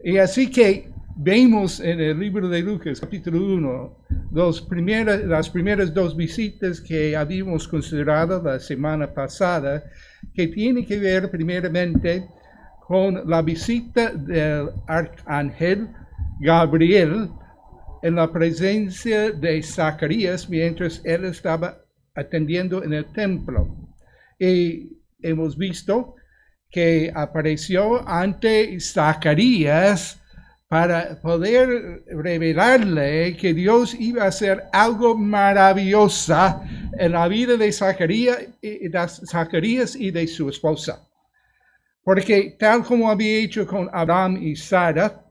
Y así que vemos en el libro de Lucas, capítulo 1, las primeras dos visitas que habíamos considerado la semana pasada, que tiene que ver primeramente con la visita del arcángel Gabriel en la presencia de Zacarías mientras él estaba atendiendo en el templo. Y hemos visto que apareció ante Zacarías para poder revelarle que Dios iba a hacer algo maravilloso en la vida de Zacarías y de su esposa. Porque tal como había hecho con Abraham y Sara,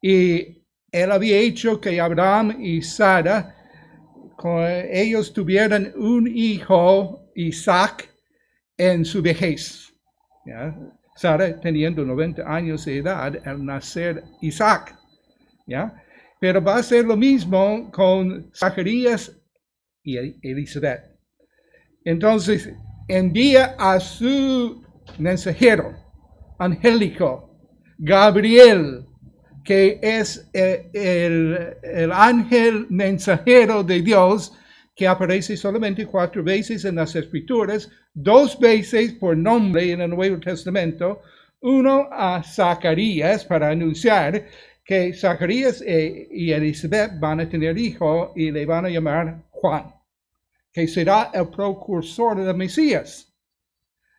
y él había hecho que Abraham y Sara, ellos tuvieran un hijo, Isaac, en su vejez. ¿Ya? Sara teniendo 90 años de edad al nacer Isaac. ¿Ya? Pero va a ser lo mismo con Zacarías y Elizabeth. Entonces, envía a su mensajero angélico, Gabriel, que es el ángel mensajero de Dios, que aparece solamente 4 veces en las Escrituras, 2 veces por nombre en el Nuevo Testamento, uno a Zacarías para anunciar que Zacarías y Elizabeth van a tener hijo y le van a llamar Juan, que será el precursor del Mesías.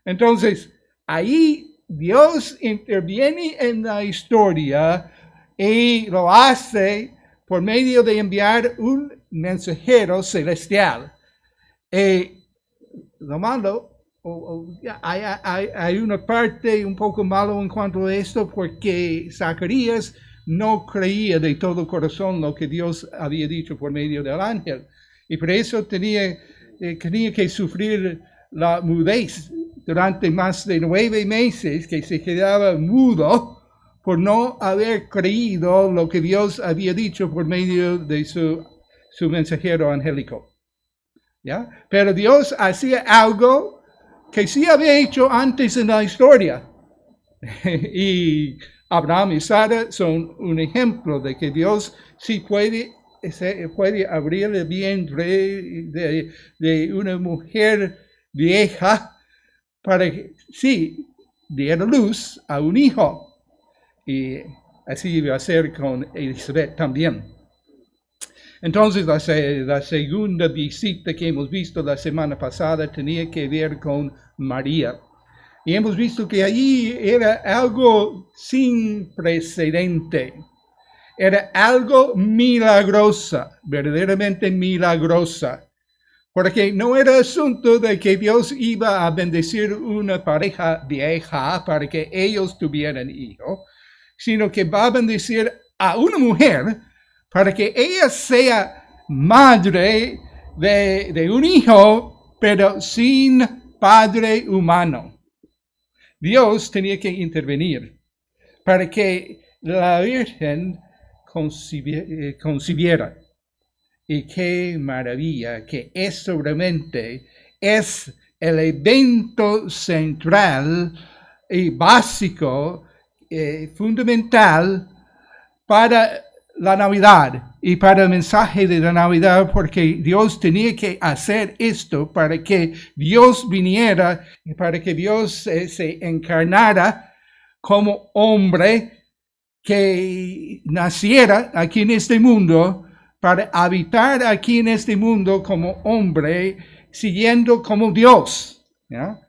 Entonces, ahí Dios interviene en la historia y lo hace por medio de enviar un mensajero celestial. Lo malo, hay una parte un poco malo en cuanto a esto, porque Zacarías no creía de todo corazón lo que Dios había dicho por medio del ángel. Y por eso tenía que sufrir la mudez durante más de 9 meses, que se quedaba mudo por no haber creído lo que Dios había dicho por medio de su mensajero angélico. ¿Ya? Pero Dios hacía algo que sí había hecho antes en la historia. Y Abraham y Sara son un ejemplo de que Dios sí puede abrir el vientre de una mujer vieja para que sí diera luz a un hijo. Y así iba a ser con Elizabeth también. Entonces, la segunda visita que hemos visto la semana pasada tenía que ver con María. Y hemos visto que allí era algo sin precedente. Era algo milagroso, verdaderamente milagrosa. Porque no era asunto de que Dios iba a bendecir una pareja vieja para que ellos tuvieran hijos, sino que va a bendecir a una mujer para que ella sea madre de un hijo, pero sin padre humano. Dios tenía que intervenir para que la Virgen concibiera. Y qué maravilla que esto realmente es el evento central y básico, fundamental para la Navidad y para el mensaje de la Navidad, porque Dios tenía que hacer esto para que Dios viniera y para que Dios se encarnara como hombre, que naciera aquí en este mundo para habitar aquí en este mundo como hombre, siguiendo como Dios. ¿Ya?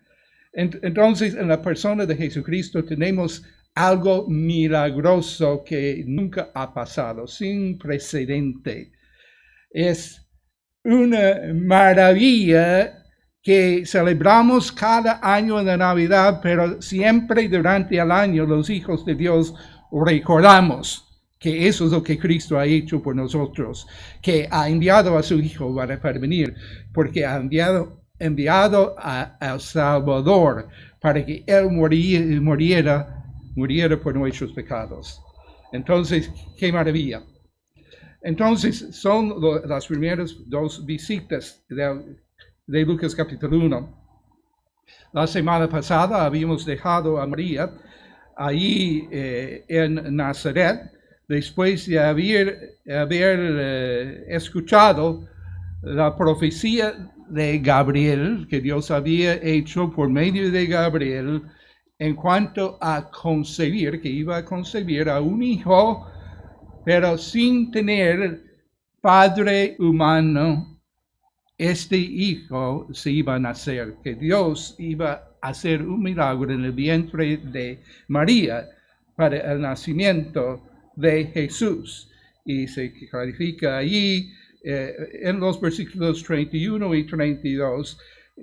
Entonces, en la persona de Jesucristo tenemos algo milagroso que nunca ha pasado, sin precedente. Es una maravilla que celebramos cada año en la Navidad, pero siempre durante el año los hijos de Dios recordamos que eso es lo que Cristo ha hecho por nosotros, que ha enviado a su Hijo para venir, porque ha enviado al Salvador para que Él muriera por nuestros pecados. Entonces, qué maravilla. Entonces, son las primeras 2 visitas de Lucas capítulo 1. La semana pasada habíamos dejado a María ahí en Nazaret, después de haber escuchado la profecía de Gabriel, que Dios había hecho por medio de Gabriel, en cuanto a concebir, que iba a concebir a un hijo, pero sin tener padre humano. Este hijo se iba a nacer, que Dios iba a hacer un milagro en el vientre de María para el nacimiento de Jesús. Y se clarifica allí en los versículos 31 y 32,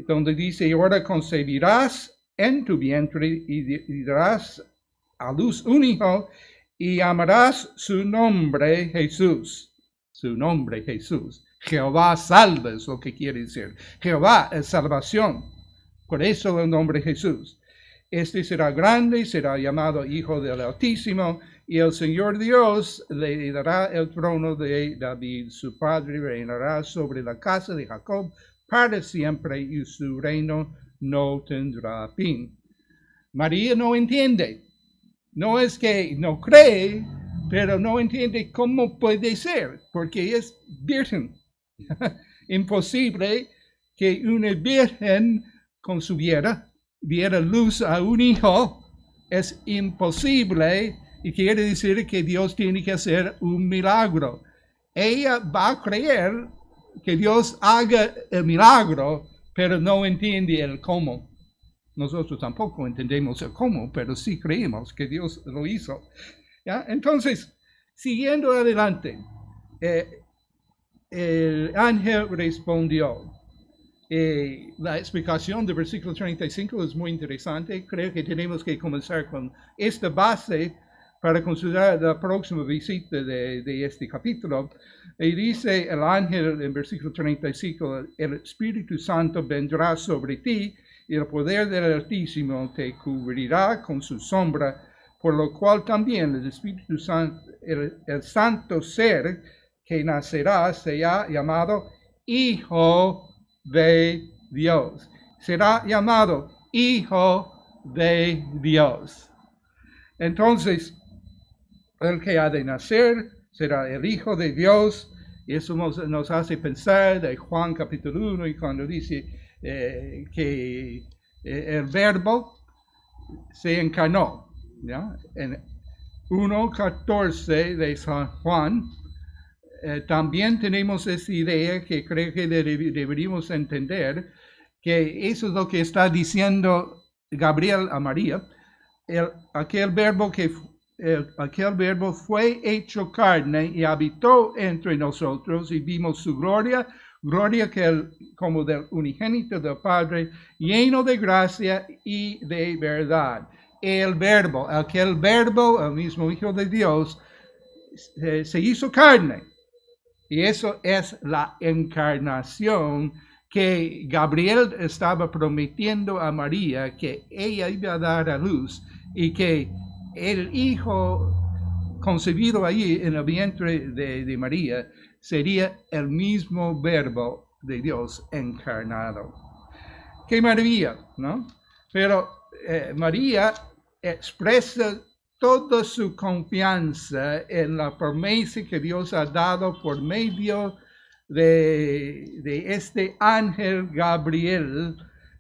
donde dice, ahora concebirás en tu vientre y darás a luz un hijo y llamarás su nombre Jesús. Su nombre Jesús. Jehová salva es lo que quiere decir. Jehová es salvación. Por eso el nombre Jesús. Este será grande y será llamado Hijo del Altísimo, y el Señor Dios le dará el trono de David, su padre, reinará sobre la casa de Jacob para siempre, y su reino no tendrá fin. María no entiende. No es que no cree, pero no entiende cómo puede ser, porque es virgen. Imposible que una virgen concibiera, diera luz a un hijo. Es imposible, y quiere decir que Dios tiene que hacer un milagro. Ella va a creer que Dios haga el milagro, pero no entiende el cómo. Nosotros tampoco entendemos el cómo, pero sí creemos que Dios lo hizo. ¿Ya? Entonces, siguiendo adelante, el ángel respondió. La explicación del versículo 35 es muy interesante. Creo que tenemos que comenzar con esta base para considerar la próxima visita de este capítulo. Y dice el ángel en versículo 35, el Espíritu Santo vendrá sobre ti y el poder del Altísimo te cubrirá con su sombra, por lo cual también el Espíritu Santo, el santo ser que nacerá será llamado Hijo de Dios. Será llamado Hijo de Dios. Entonces, el que ha de nacer será el Hijo de Dios. Y eso nos hace pensar de Juan capítulo 1, y cuando dice que el Verbo se encarnó. ¿Ya? En 1:14 de San Juan, también tenemos esa idea que creo que deberíamos entender, que eso es lo que está diciendo Gabriel a María. Aquel verbo fue hecho carne y habitó entre nosotros, y vimos su gloria como del unigénito del Padre, lleno de gracia y de verdad. El mismo Hijo de Dios, se hizo carne. Y eso es la encarnación que Gabriel estaba prometiendo a María, que ella iba a dar a luz, y que el hijo concebido allí en el vientre de María sería el mismo Verbo de Dios encarnado. ¡Qué maravilla!, ¿no? Pero María expresa toda su confianza en la promesa que Dios ha dado por medio de este ángel Gabriel,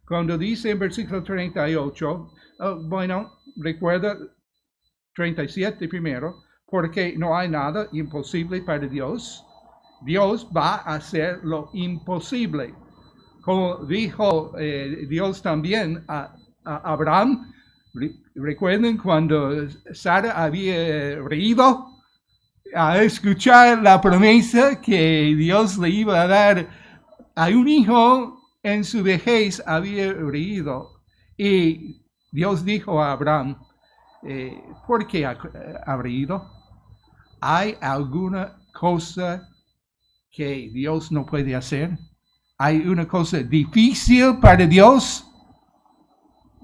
cuando dice en versículo 38, recuerda 37 primero, porque no hay nada imposible para Dios. Dios va a hacer lo imposible. Como dijo Dios también a Abraham. Recuerden cuando Sara había reído a escuchar la promesa que Dios le iba a dar a un hijo en su vejez, había reído. Y Dios dijo a Abraham, ¿por qué ha reído? ¿Hay alguna cosa que Dios no puede hacer? ¿Hay una cosa difícil para Dios?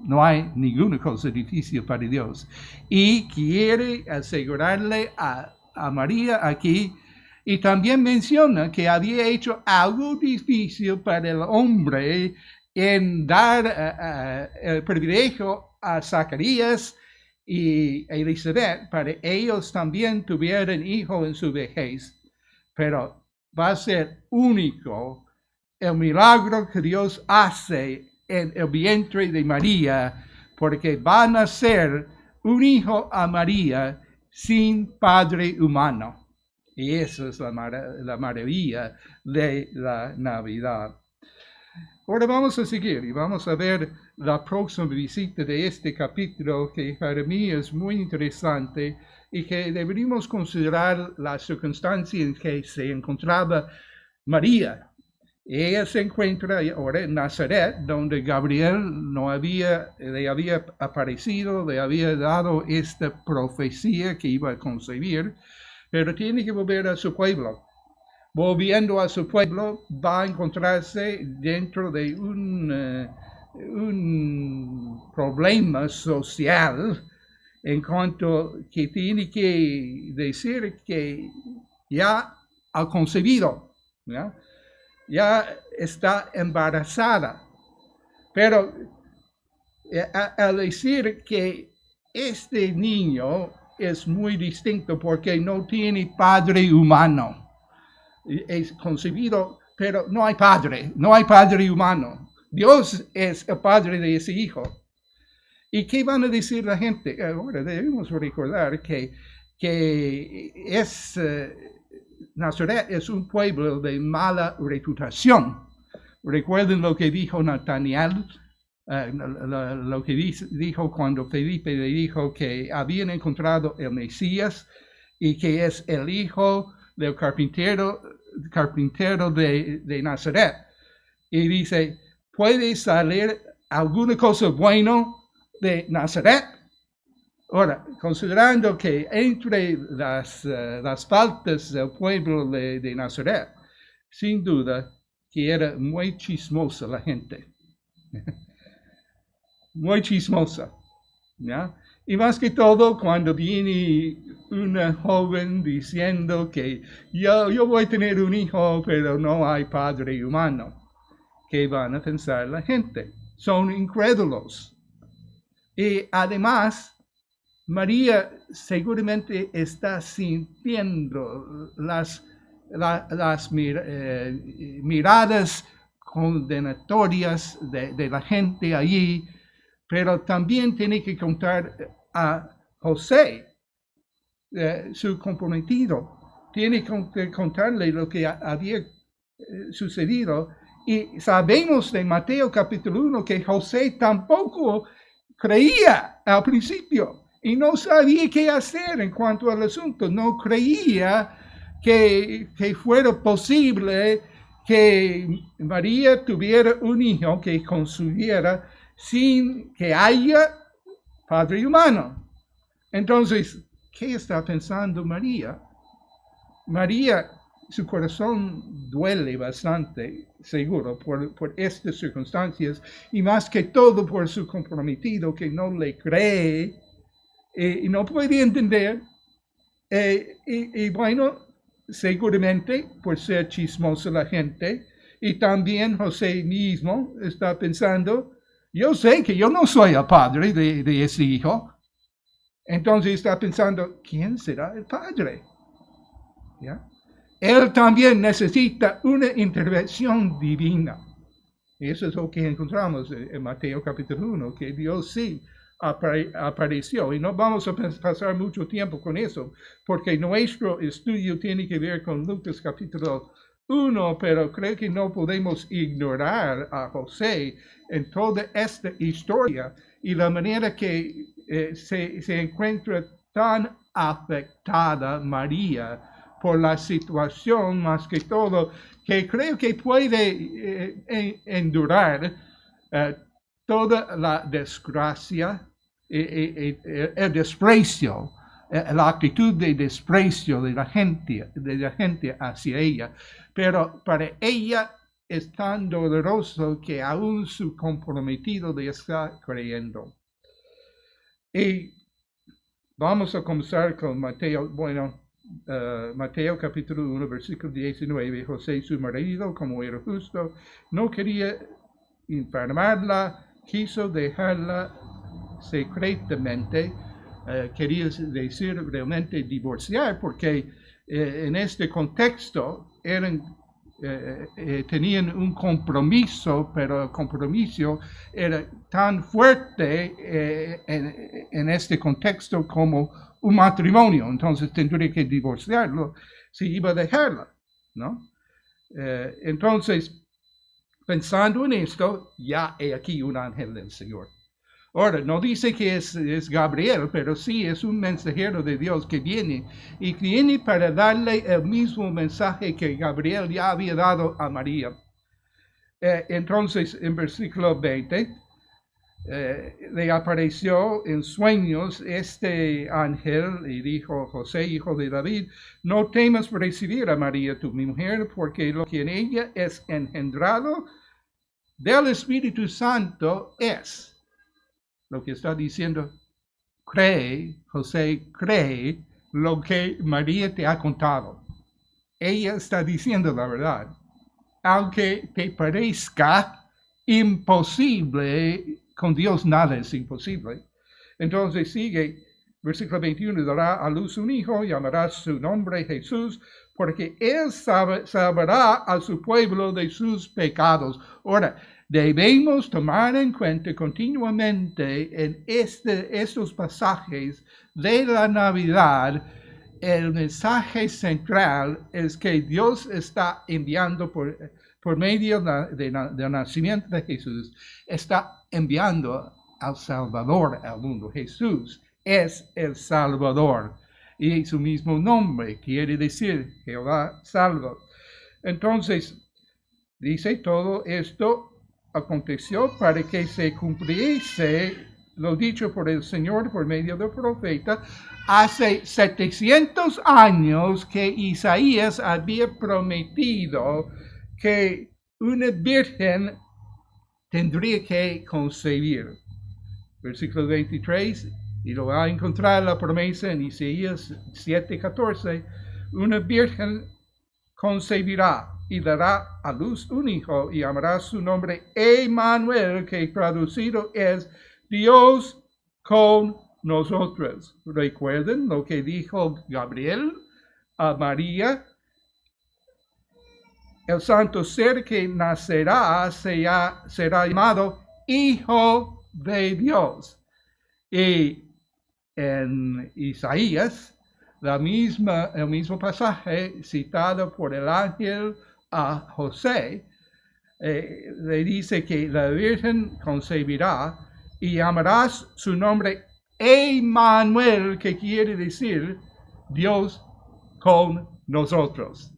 No hay ninguna cosa difícil para Dios. Y quiere asegurarle a María aquí, y también menciona que había hecho algo difícil para el hombre en dar el privilegio a Zacarías y Elizabeth, para ellos también tuvieron hijo en su vejez, pero va a ser único el milagro que Dios hace en el vientre de María, porque va a nacer un hijo a María sin padre humano. Y eso es la maravilla de la Navidad. Ahora vamos a seguir y vamos a ver la próxima visita de este capítulo, que para mí es muy interesante y que deberíamos considerar la circunstancia en que se encontraba María. Ella se encuentra ahora en Nazaret, donde Gabriel le había aparecido, le había dado esta profecía que iba a concebir, pero tiene que volver a su pueblo. Volviendo a su pueblo, va a encontrarse dentro de un problema social en cuanto que tiene que decir que ya ha concebido, ¿ya? Ya está embarazada. Pero al decir que este niño es muy distinto porque no tiene padre humano, es concebido, pero no hay padre humano. Dios es el padre de ese hijo. ¿Y qué van a decir la gente? Ahora debemos recordar que Nazaret es un pueblo de mala reputación. Recuerden lo que dijo Natanael, lo que dijo cuando Felipe le dijo que habían encontrado el Mesías y que es el hijo del carpintero de Nazaret. Y dice, ¿puede salir alguna cosa buena de Nazaret? Ahora, considerando que entre las faltas del pueblo de Nazaret, sin duda que era muy chismosa la gente. Muy chismosa, ¿ya? Y más que todo, cuando viene una joven diciendo que yo voy a tener un hijo, pero no hay padre humano, ¿qué van a pensar la gente? Son incrédulos. Y además, María seguramente está sintiendo las miradas condenatorias de la gente allí, pero también tiene que contar a José, su comprometido. Tiene que contarle lo que había sucedido. Y sabemos de Mateo capítulo 1 que José tampoco creía al principio y no sabía qué hacer en cuanto al asunto. No creía que fuera posible que María tuviera un hijo que concibiera sin que haya padre humano. Entonces, ¿qué está pensando María? María, su corazón duele bastante, seguro, por estas circunstancias, y más que todo por su comprometido que no le cree y no puede entender. Y bueno, seguramente por ser chismosa la gente, y también José mismo está pensando, yo sé que yo no soy el padre de ese hijo. Entonces está pensando, ¿quién será el padre? ¿Ya? Él también necesita una intervención divina. Eso es lo que encontramos en Mateo capítulo 1, que Dios sí apareció. Y no vamos a pasar mucho tiempo con eso, porque nuestro estudio tiene que ver con Lucas capítulo 1, pero creo que no podemos ignorar a José en toda esta historia y la manera que se encuentra tan afectada María por la situación, más que todo, que creo que puede endurar toda la desgracia, el desprecio, la actitud de desprecio de la gente hacia ella. Pero para ella es tan doloroso que aún su comprometido le está creyendo. Y vamos a comenzar con Mateo, Mateo capítulo 1, versículo 19. José, su marido, como era justo, no quería enfermarla, quiso dejarla secretamente. quería decir realmente divorciar, porque en este contexto tenían un compromiso, pero el compromiso era tan fuerte en este contexto como un matrimonio. Entonces tendría que divorciarlo si iba a dejarla, ¿no? Entonces, pensando en esto, ya he aquí un ángel del Señor. Ahora, no dice que es Gabriel, pero sí es un mensajero de Dios que viene y viene para darle el mismo mensaje que Gabriel ya había dado a María. Entonces, en versículo 20, le apareció en sueños este ángel y dijo: José, hijo de David, no temas recibir a María, tu mujer, porque lo que en ella es engendrado del Espíritu Santo es. Lo que está diciendo, cree, José, cree lo que María te ha contado. Ella está diciendo la verdad. Aunque te parezca imposible, con Dios nada es imposible. Entonces sigue, versículo 21, dará a luz un hijo, llamará su nombre Jesús, porque él salvará a su pueblo de sus pecados. Ahora, debemos tomar en cuenta continuamente en estos pasajes de la Navidad, el mensaje central es que Dios está enviando por medio del nacimiento de Jesús, está enviando al Salvador al mundo. Jesús es el Salvador y su mismo nombre quiere decir Jehová salva. Entonces, dice, todo esto aconteció para que se cumpliese lo dicho por el Señor por medio del profeta hace 700 años, que Isaías había prometido que una virgen tendría que concebir. Versículo 23, y lo va a encontrar la promesa en Isaías 7:14, una virgen concebirá y dará a luz un hijo y llamará su nombre Emmanuel, que traducido es Dios con nosotros. ¿Recuerden lo que dijo Gabriel a María? El santo ser que nacerá será llamado Hijo de Dios. Y en Isaías, el mismo pasaje citado por el ángel a José, le dice que la Virgen concebirá y llamarás su nombre Emmanuel, que quiere decir Dios con nosotros.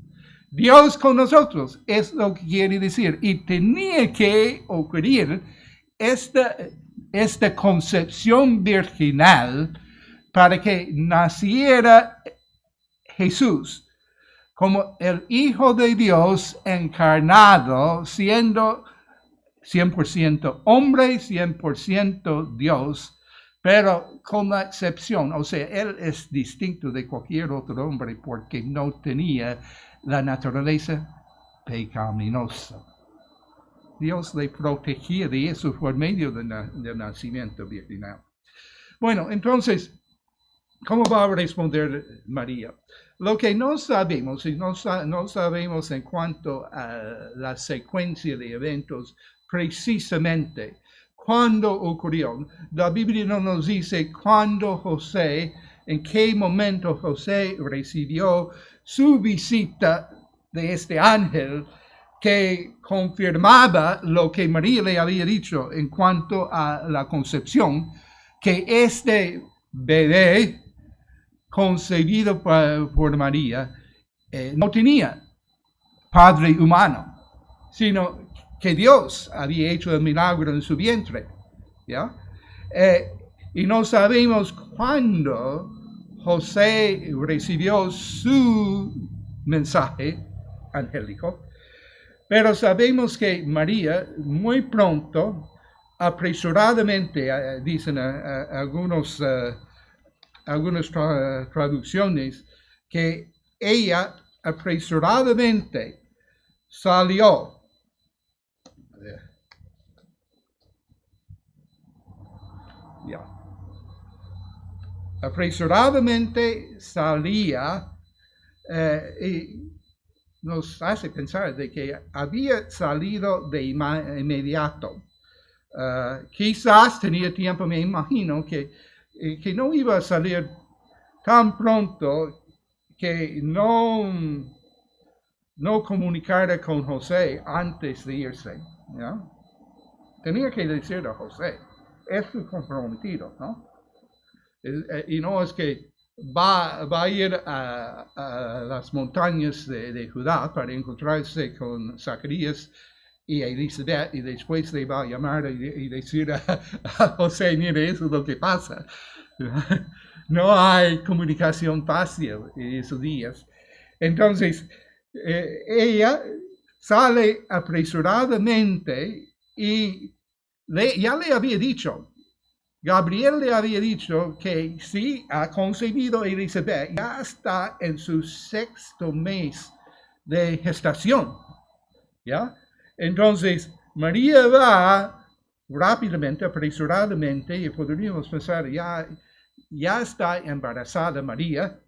Dios con nosotros es lo que quiere decir. Y tenía que ocurrir esta concepción virginal para que naciera Jesús como el Hijo de Dios encarnado, siendo 100% hombre, 100% Dios, pero con la excepción, o sea, él es distinto de cualquier otro hombre porque no tenía la naturaleza pecaminosa. Dios le protegía de eso por medio del nacimiento virginal. Bueno, entonces, ¿cómo va a responder María? Lo que no sabemos, y no sabemos en cuanto a la secuencia de eventos precisamente cuándo ocurrió. La Biblia no nos dice cuándo José, en qué momento José recibió su visita de este ángel que confirmaba lo que María le había dicho en cuanto a la concepción, que este bebé concebido por María no tenía padre humano, sino que Dios había hecho el milagro en su vientre, ¿ya? Y no sabemos cuándo José recibió su mensaje angélico, pero sabemos que María muy pronto, apresuradamente, dicen algunas traducciones, que ella apresuradamente salió. Ya. apresuradamente salía y nos hace pensar de que había salido de inmediato. Quizás tenía tiempo, me imagino, que no iba a salir tan pronto que no comunicara con José antes de irse. ¿Ya? Tenía que decir a José, estoy comprometido, ¿no? Y no es que va a ir a las montañas de Judá para encontrarse con Zacarías y Elizabeth, y después le va a llamar y decir a José, mire, eso es lo que pasa. No hay comunicación fácil en esos días. Entonces, ella sale apresuradamente y ya le había dicho, Gabriel le había dicho que sí ha concebido Elizabeth, ya está en su 6º mes de gestación, ¿ya? Entonces, María va rápidamente, apresuradamente, y podríamos pensar, ya está embarazada María,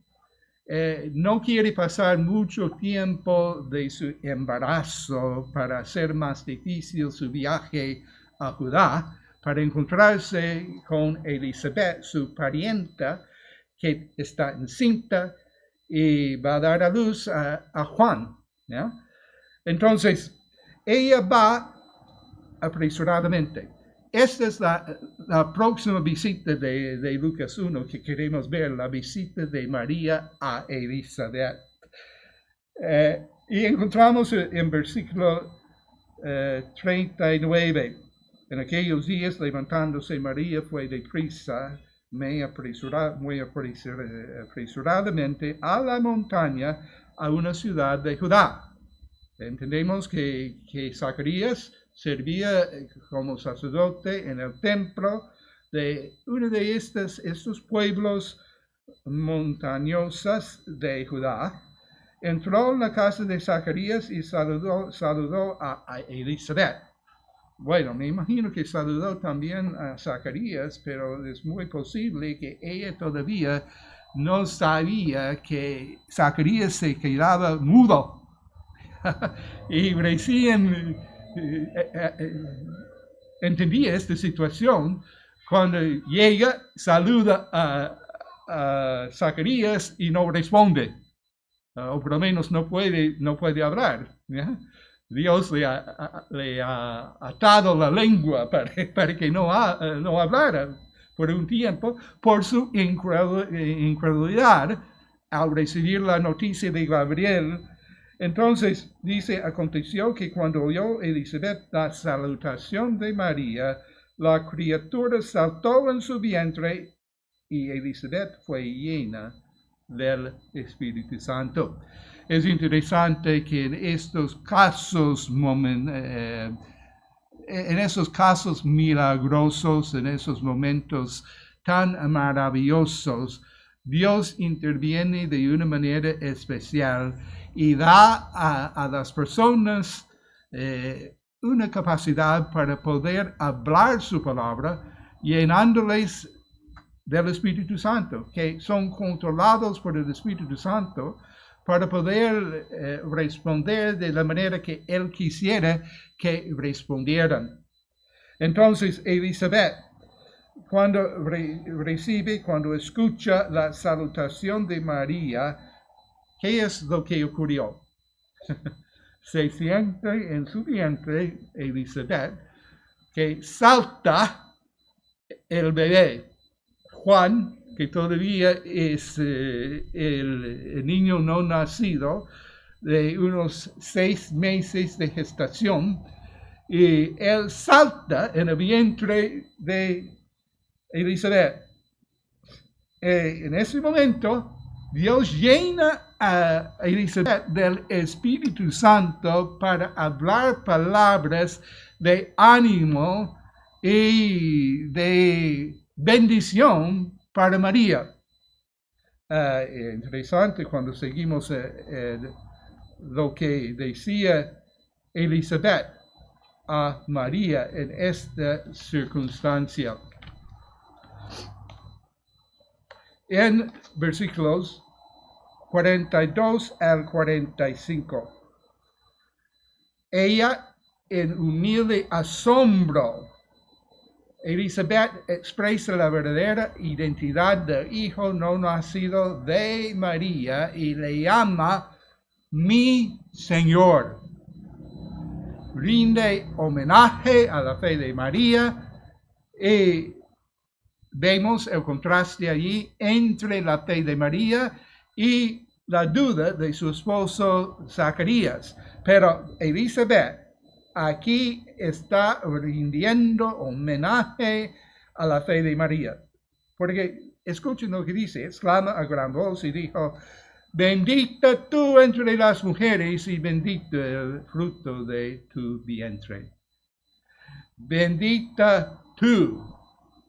no quiere pasar mucho tiempo de su embarazo para hacer más difícil su viaje a Judá, para encontrarse con Elizabeth, su parienta, que está encinta y va a dar a luz a Juan, ¿ya? Entonces, ella va apresuradamente. Esta es la próxima visita de Lucas 1 que queremos ver, la visita de María a Elizabeth. Y encontramos en versículo 39, en aquellos días levantándose María fue deprisa, muy apresuradamente a la montaña, a una ciudad de Judá. Entendemos que Zacarías servía como sacerdote en el templo de uno de estos pueblos montañosos de Judá. Entró en la casa de Zacarías y saludó a Elizabeth. Bueno, me imagino que saludó también a Zacarías, pero es muy posible que ella todavía no sabía que Zacarías se quedaba mudo. Y recién entendía esta situación cuando llega, saluda a Zacarías y no responde, o por lo menos no puede hablar, ¿ya? Dios le ha atado la lengua para que no hablara por un tiempo por su incredulidad al recibir la noticia de Gabriel. Entonces, dice, aconteció que cuando oyó Elizabeth la salutación de María, la criatura saltó en su vientre y Elizabeth fue llena del Espíritu Santo. Es interesante que en estos casos milagrosos, en esos momentos tan maravillosos, Dios interviene de una manera especial y da a las personas una capacidad para poder hablar su palabra, llenándoles del Espíritu Santo, que son controlados por el Espíritu Santo para poder responder de la manera que Él quisiera que respondieran. Entonces, Elizabeth, cuando cuando escucha la salutación de María, ¿qué es lo que ocurrió? Se siente en su vientre Elizabeth, que salta el bebé. Juan, que todavía es el niño no nacido, de unos 6 meses de gestación, y él salta en el vientre de Elizabeth. En ese momento, Dios llena a Elizabeth del Espíritu Santo para hablar palabras de ánimo y de bendición para María. Interesante cuando seguimos lo que decía Elizabeth a María en esta circunstancia. en versículos 42 al 45. Ella, en humilde asombro, Elizabeth expresa la verdadera identidad del hijo no nacido de María y le llama mi Señor. Rinde homenaje a la fe de María y vemos el contraste allí entre la fe de María y la duda de su esposo Zacarías. Pero Elizabeth aquí está rindiendo homenaje a la fe de María. Porque escuchen lo que dice, exclama a gran voz y dijo, bendita tú entre las mujeres y bendito el fruto de tu vientre. Bendita tú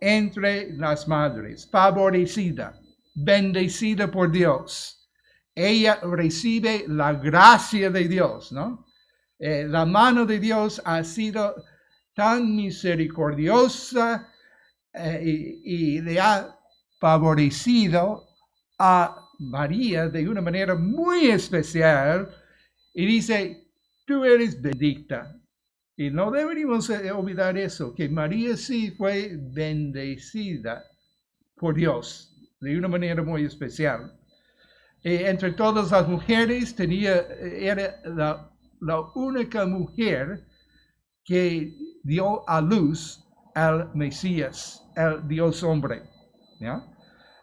entre las madres, favorecida, bendecida por Dios. Ella recibe la gracia de Dios, ¿no? La mano de Dios ha sido tan misericordiosa y le ha favorecido a María de una manera muy especial y dice, tú eres bendita. Y no deberíamos olvidar eso, que María sí fue bendecida por Dios de una manera muy especial. Entre todas las mujeres era la única mujer que dio a luz al Mesías, al Dios hombre. ¿Ya?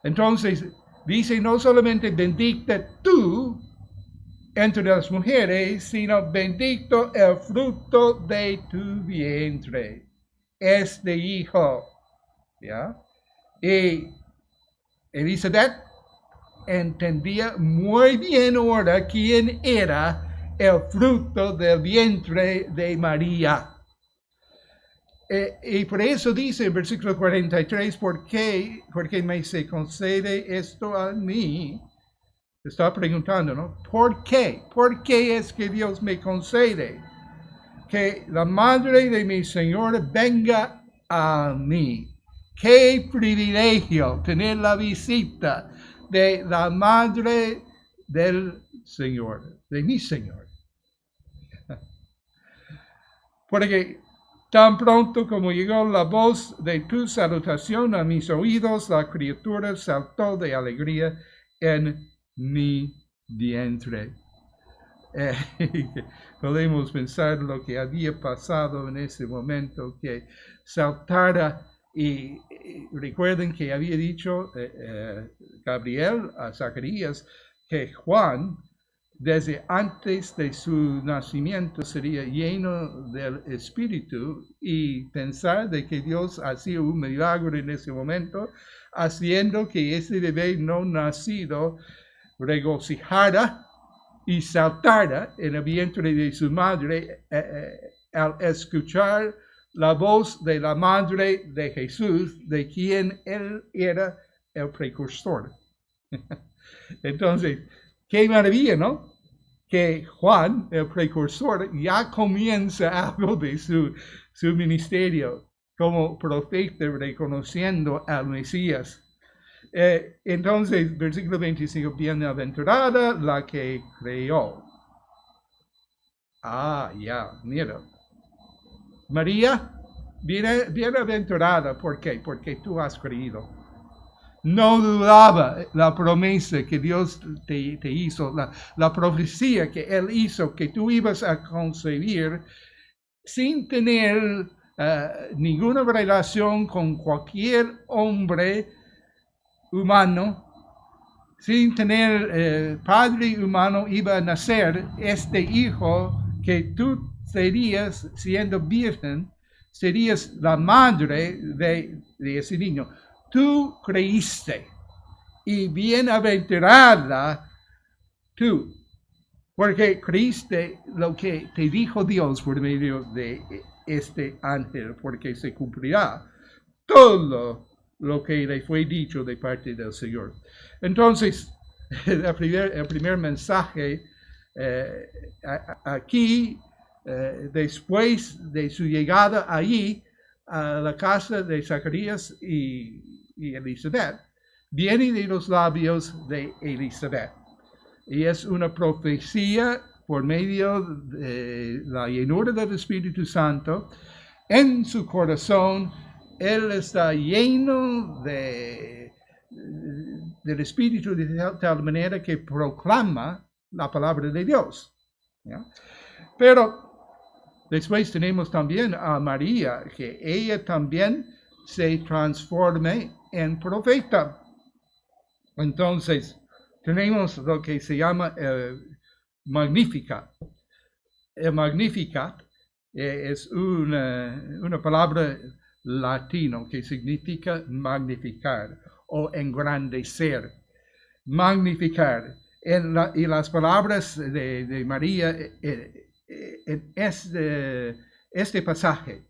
Entonces, dice no solamente bendita tú entre las mujeres, sino bendito el fruto de tu vientre, este hijo. ¿Ya? Y Elizabeth entendía muy bien ahora quién era el fruto del vientre de María. Y por eso dice en versículo 43, ¿por qué me se concede esto a mí? Está preguntando, ¿no? ¿Por qué? ¿Por qué es que Dios me concede que la madre de mi Señor venga a mí? Qué privilegio tener la visita de la madre del Señor, de mi Señor. Porque tan pronto como llegó la voz de tu salutación a mis oídos, la criatura saltó de alegría en mi vientre. Podemos pensar lo que había pasado en ese momento, que saltara y recuerden que había dicho Gabriel a Zacarías que Juan desde antes de su nacimiento sería lleno del Espíritu, y pensar de que Dios hacía un milagro en ese momento, haciendo que ese bebé no nacido regocijara y saltara en el vientre de su madre al escuchar la voz de la madre de Jesús, de quien él era el precursor. Entonces, qué maravilla, ¿no? Que Juan, el precursor, ya comienza algo de su ministerio como profeta, reconociendo al Mesías. Entonces, versículo 25, bienaventurada la que creyó. Mira. María, bienaventurada, ¿por qué? Porque tú has creído. No dudaba la promesa que Dios te hizo, la profecía que Él hizo, que tú ibas a concebir sin tener ninguna relación con cualquier hombre humano, sin tener padre humano, iba a nacer este hijo que tú serías, siendo virgen, serías la madre de ese niño. Tú creíste, y bienaventurada tú, porque creíste lo que te dijo Dios por medio de este ángel, porque se cumplirá todo lo que le fue dicho de parte del Señor. Entonces, el primer mensaje aquí, después de su llegada allí a la casa de Zacarías y Elizabeth, viene de los labios de Elizabeth. Y es una profecía por medio de la llenura del Espíritu Santo. En su corazón, él está lleno del Espíritu de tal manera que proclama la palabra de Dios. ¿Ya? Pero después tenemos también a María, que ella también se transforme en profeta. Entonces, tenemos lo que se llama Magnificat. El Magnificat es una palabra latino que significa magnificar o engrandecer. Magnificar. Y las palabras de María en este pasaje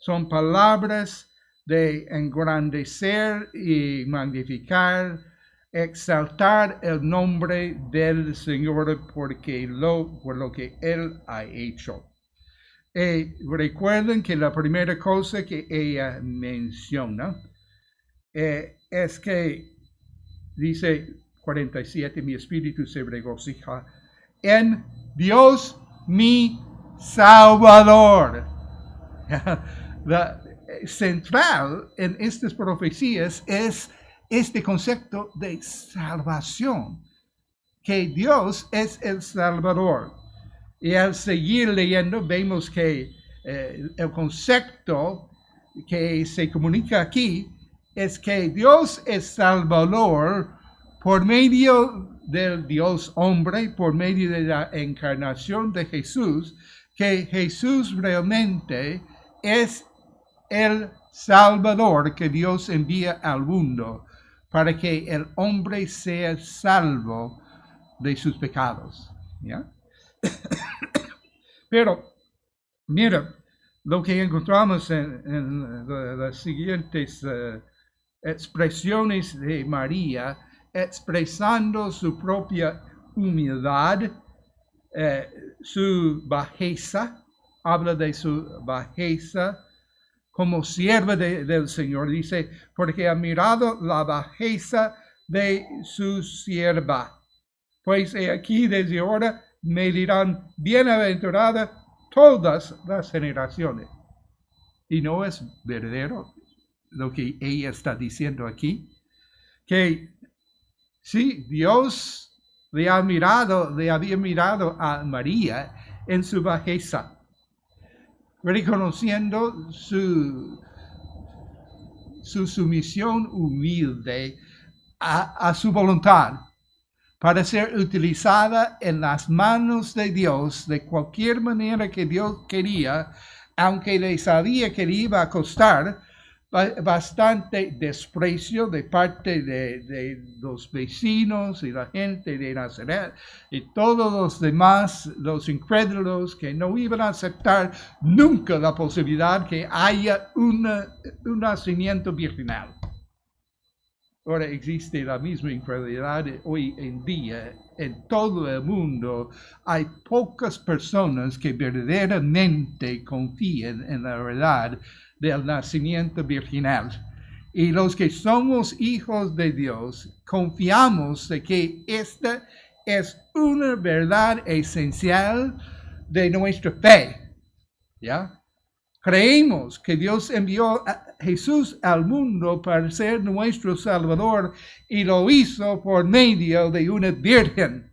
son palabras de engrandecer y magnificar, exaltar el nombre del Señor por lo que Él ha hecho. Recuerden que la primera cosa que ella menciona es que dice 47, mi espíritu se regocija en Dios mi Salvador. La central en estas profecías es este concepto de salvación, que Dios es el Salvador. Y al seguir leyendo vemos que el concepto que se comunica aquí es que Dios es Salvador por medio del Dios hombre, por medio de la encarnación de Jesús, que Jesús realmente es el Salvador que Dios envía al mundo para que el hombre sea salvo de sus pecados. ¿Ya? Pero, mira, lo que encontramos en las siguientes expresiones de María, expresando su propia humildad, su bajeza, habla de su bajeza como sierva del Señor, dice, porque ha mirado la bajeza de su sierva. Pues aquí desde ahora me dirán, bienaventurada todas las generaciones. Y no es verdadero lo que ella está diciendo aquí, que sí, Dios le había mirado a María en su bajeza, reconociendo su sumisión humilde a su voluntad, para ser utilizada en las manos de Dios de cualquier manera que Dios quería, aunque le sabía que le iba a costar bastante desprecio de parte de los vecinos y la gente de Nazaret y todos los demás, los incrédulos que no iban a aceptar nunca la posibilidad que haya un nacimiento virginal. Ahora existe la misma incredulidad hoy en día en todo el mundo. Hay pocas personas que verdaderamente confían en la verdad del nacimiento virginal. Y los que somos hijos de Dios, confiamos de que esta es una verdad esencial de nuestra fe. ¿Ya? Creemos que Dios envió a Jesús al mundo para ser nuestro Salvador y lo hizo por medio de una virgen,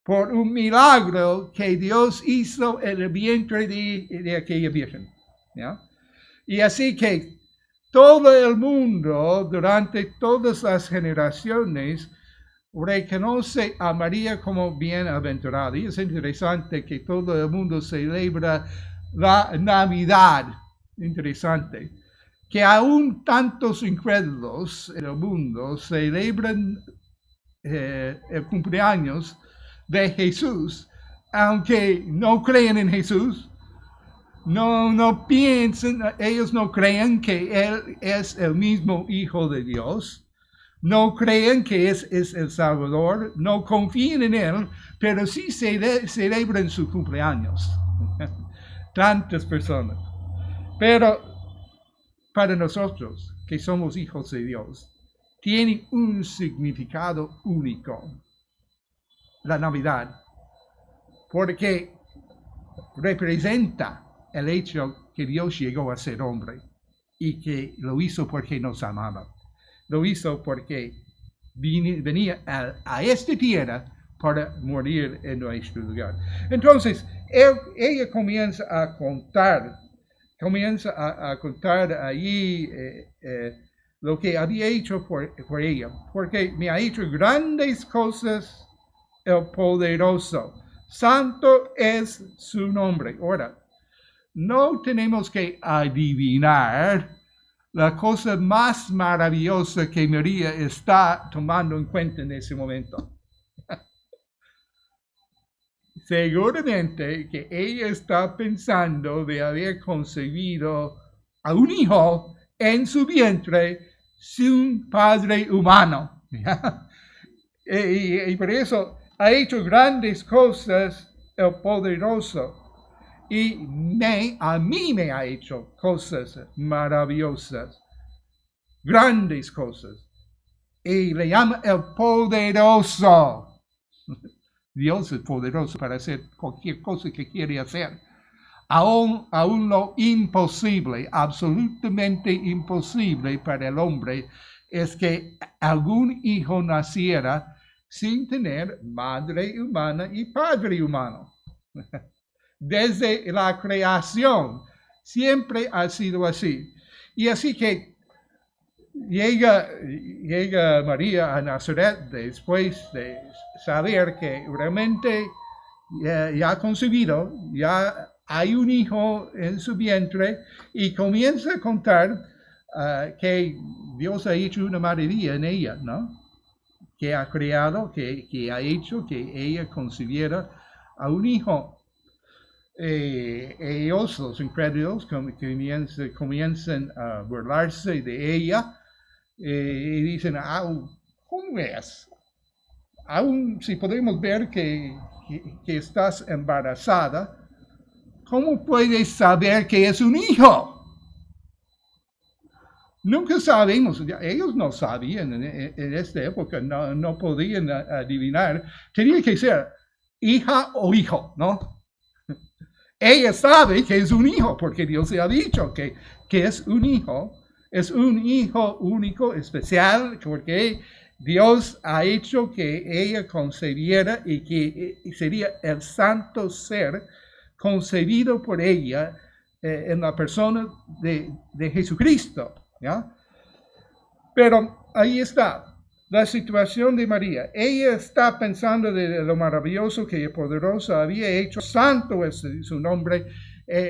por un milagro que Dios hizo en el vientre de aquella virgen. ¿Ya? Y así que todo el mundo, durante todas las generaciones, reconoce a María como bienaventurada. Y es interesante que todo el mundo celebra la Navidad. Interesante. Que aún tantos incrédulos en el mundo celebran el cumpleaños de Jesús, aunque no creen en Jesús. No piensan, ellos no creen que Él es el mismo Hijo de Dios. No creen que es el Salvador. No confían en Él, pero sí celebran su cumpleaños. Tantas personas. Pero para nosotros, que somos hijos de Dios, tiene un significado único, la Navidad, porque representa el hecho que Dios llegó a ser hombre y que lo hizo porque nos amaba. Lo hizo porque venía a esta tierra para morir en nuestro lugar. Entonces, ella comienza a contar allí lo que había hecho por ella, porque me ha hecho grandes cosas el poderoso. Santo es su nombre. Ahora, no tenemos que adivinar la cosa más maravillosa que María está tomando en cuenta en ese momento. Seguramente que ella está pensando de haber concebido a un hijo en su vientre sin padre humano. Y por eso ha hecho grandes cosas el poderoso. Y a mí me ha hecho cosas maravillosas, grandes cosas. Y le llama el poderoso. Dios es poderoso para hacer cualquier cosa que quiere hacer. Aún lo imposible, absolutamente imposible para el hombre, es que algún hijo naciera sin tener madre humana y padre humano. Desde la creación siempre ha sido así. Y así que llega María a Nazaret después de saber que realmente ya ha concebido, ya hay un hijo en su vientre, y comienza a contar que Dios ha hecho una maravilla en ella, ¿no? Que ha creado, que ha hecho que ella concibiera a un hijo. Ellos, los incrédulos, comienzan a burlarse de ella y dicen, ¿cómo es? Aún si podemos ver que estás embarazada, ¿cómo puedes saber que es un hijo? Nunca sabemos, ellos no sabían en esta época, no podían adivinar. Tenía que ser hija o hijo, ¿no? Ella sabe que es un hijo, porque Dios le ha dicho que es un hijo único, especial, porque Dios ha hecho que ella concebiera y que sería el santo ser concebido por ella en la persona de Jesucristo, ¿ya? Pero ahí está la situación de María. Ella está pensando de lo maravilloso que el poderoso había hecho. Santo es su nombre.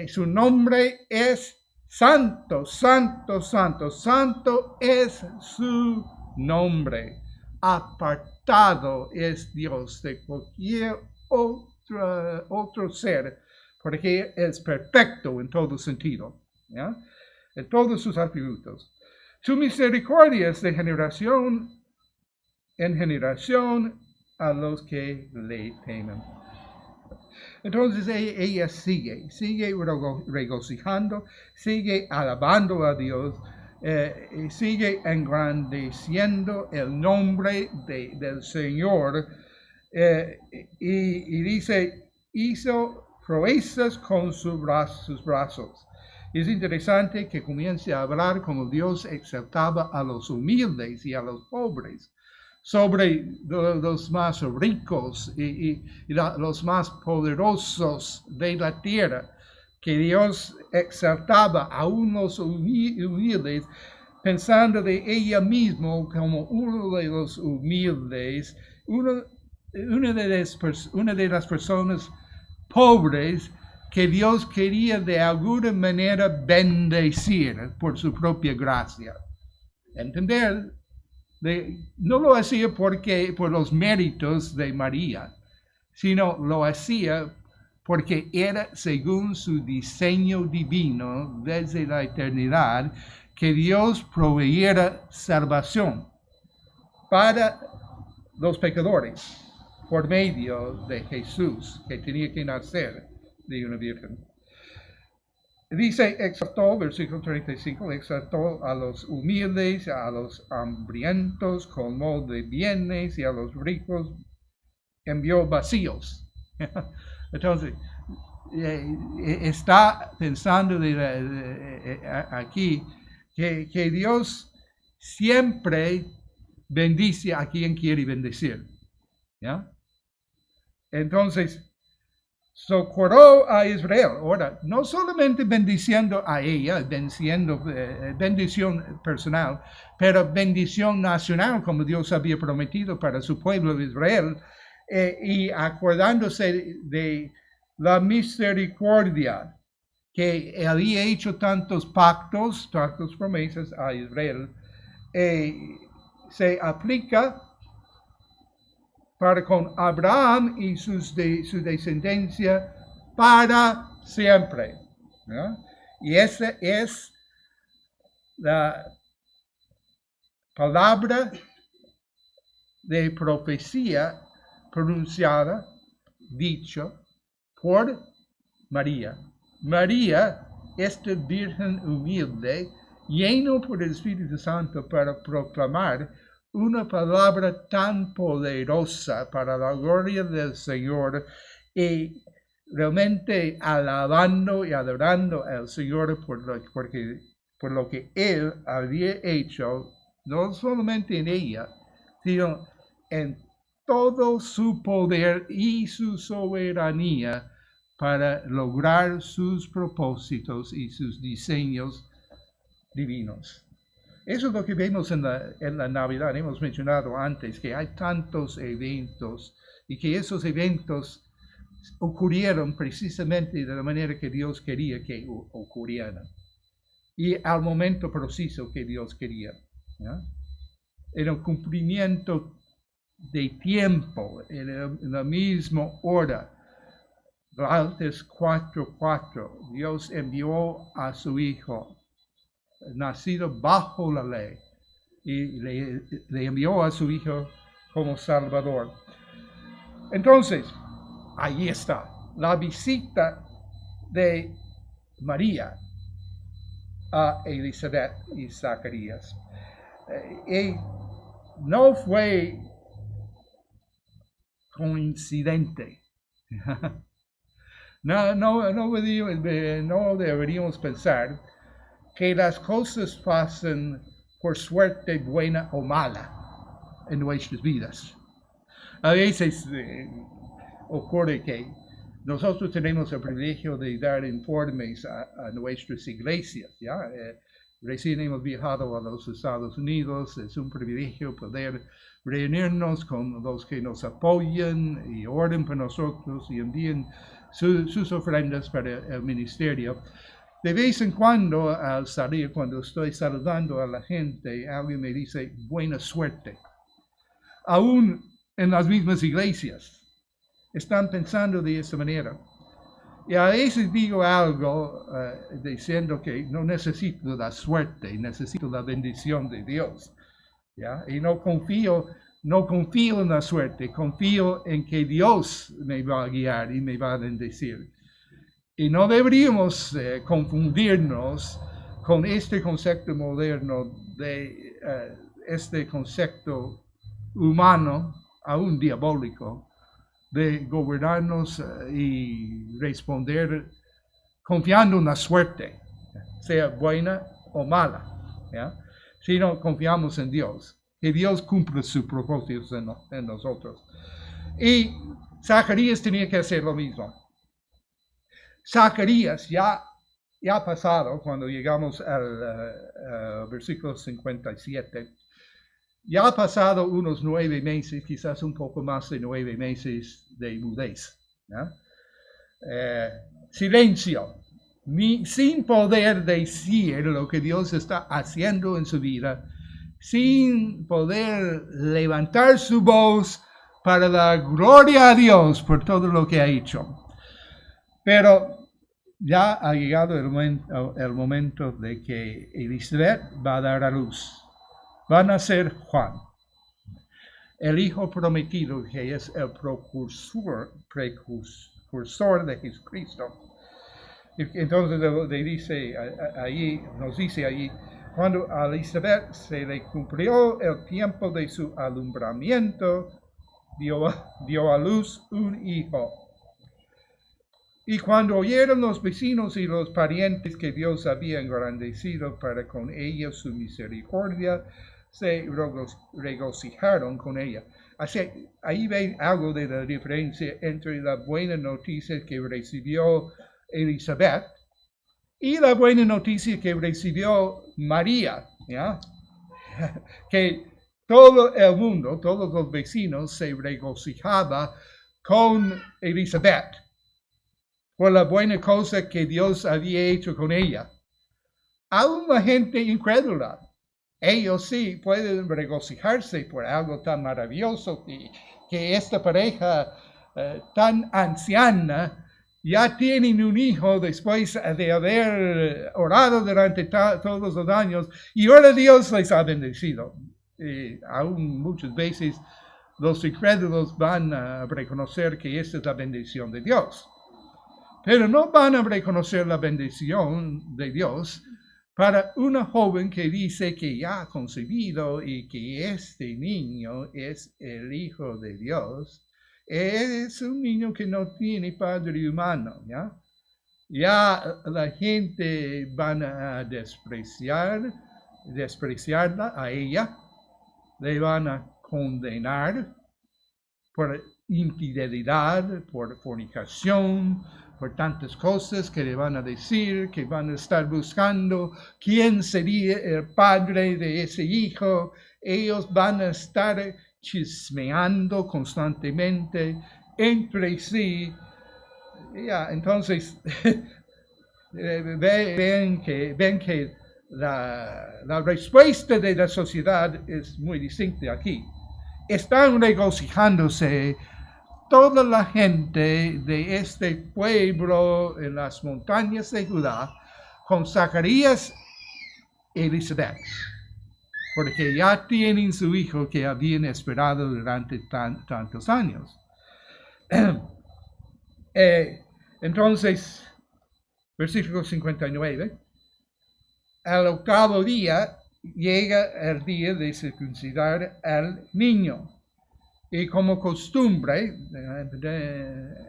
Su nombre es Santo, Santo, Santo. Santo es su nombre. Apartado es Dios de cualquier otro ser, porque es perfecto en todo sentido, ¿ya? En todos sus atributos. Su misericordia es de generación en generación a los que le temen. Entonces ella sigue regocijando, sigue alabando a Dios, sigue engrandeciendo el nombre del Señor, y dice, hizo proezas con sus brazos. Es interesante que comience a hablar como Dios exaltaba a los humildes y a los pobres sobre los más ricos y los más poderosos de la tierra, que Dios exaltaba a unos humildes, pensando de ella misma como uno de los humildes, una de las personas pobres que Dios quería de alguna manera bendecir por su propia gracia. Entender, no lo hacía por los méritos de María, sino lo hacía porque era según su diseño divino desde la eternidad que Dios proveyera salvación para los pecadores por medio de Jesús, que tenía que nacer de una virgen. Dice, exhortó, versículo 35, exhortó a los humildes, a los hambrientos, colmó de bienes, y a los ricos envió vacíos. Entonces, está pensando aquí que Dios siempre bendice a quien quiere bendecir. ¿Ya? Entonces, socorrió a Israel. Ahora, no solamente bendiciendo a ella, bendición personal, pero bendición nacional, como Dios había prometido para su pueblo de Israel, y acordándose de la misericordia que había hecho tantos pactos, tantas promesas a Israel, se aplica para con Abraham y su descendencia para siempre. ¿No? Y esa es la palabra de profecía pronunciada, dicho por María. María, esta virgen humilde, lleno por el Espíritu Santo para proclamar una palabra tan poderosa para la gloria del Señor y realmente alabando y adorando al Señor por lo que Él había hecho, no solamente en ella, sino en todo su poder y su soberanía para lograr sus propósitos y sus diseños divinos. Eso es lo que vemos en la Navidad. Hemos mencionado antes que hay tantos eventos y que esos eventos ocurrieron precisamente de la manera que Dios quería que ocurrieran y al momento preciso que Dios quería. ¿Ya? En el cumplimiento de tiempo, en la misma hora. Gálatas 4:4, Dios envió a su Hijo, nacido bajo la ley, y le envió a su Hijo como Salvador. Entonces, ahí está, la visita de María a Elizabeth y Zacarías. Y no fue coincidente. No deberíamos pensar que las cosas pasan por suerte buena o mala en nuestras vidas. A veces ocurre que nosotros tenemos el privilegio de dar informes a nuestras iglesias, ¿ya? Recién hemos viajado a los Estados Unidos, es un privilegio poder reunirnos con los que nos apoyan y oran por nosotros y envían sus ofrendas para el ministerio. De vez en cuando, al salir, cuando estoy saludando a la gente, alguien me dice, buena suerte. Aún en las mismas iglesias, están pensando de esta manera. Y a veces digo algo diciendo que no necesito la suerte, necesito la bendición de Dios. ¿Ya? Y no confío en la suerte, confío en que Dios me va a guiar y me va a bendecir. Y no deberíamos confundirnos con este concepto moderno de este concepto humano, aún diabólico, de gobernarnos y responder confiando en la suerte, sea buena o mala, ¿ya? Sino confiamos en Dios, que Dios cumple sus propósitos en nosotros. Y Zacarías tenía que hacer lo mismo. Zacarías ya ha pasado, cuando llegamos al versículo 57, ya ha pasado unos 9 meses, quizás un poco más de 9 meses de mudez. ¿No? Silencio, sin poder decir lo que Dios está haciendo en su vida, sin poder levantar su voz para dar gloria a Dios por todo lo que ha hecho. Pero ya ha llegado el momento de que Elizabeth va a dar a luz. Va a nacer Juan, el hijo prometido, que es el precursor de Jesucristo. Entonces le dice ahí, nos dice ahí, cuando a Elizabeth se le cumplió el tiempo de su alumbramiento, dio a luz un hijo. Y cuando oyeron los vecinos y los parientes que Dios había engrandecido para con ella su misericordia, se regocijaron con ella. Así, ahí ven algo de la diferencia entre la buena noticia que recibió Elizabeth y la buena noticia que recibió María, ¿ya? Que todo el mundo, todos los vecinos se regocijaba con Elizabeth por la buena cosa que Dios había hecho con ella. Aún la gente incrédula, ellos sí pueden regocijarse por algo tan maravilloso que esta pareja tan anciana ya tienen un hijo después de haber orado durante todos los años y ahora Dios les ha bendecido. Aún muchas veces los incrédulos van a reconocer que esta es la bendición de Dios. Pero no van a reconocer la bendición de Dios para una joven que dice que ya ha concebido y que este niño es el Hijo de Dios. Es un niño que no tiene padre humano, ¿ya? Ya la gente van a despreciarla a ella, le van a condenar por infidelidad, por fornicación, por tantas cosas que le van a decir, que van a estar buscando quién sería el padre de ese hijo. Ellos van a estar chismeando constantemente entre sí. Ya, entonces, ven que la respuesta de la sociedad es muy distinta aquí. Están regocijándose toda la gente de este pueblo en las montañas de Judá con Zacarías y Elizabeth, porque ya tienen su hijo que habían esperado durante tantos años. Entonces, versículo 59, al octavo día llega el día de circuncidar al niño. Y como costumbre,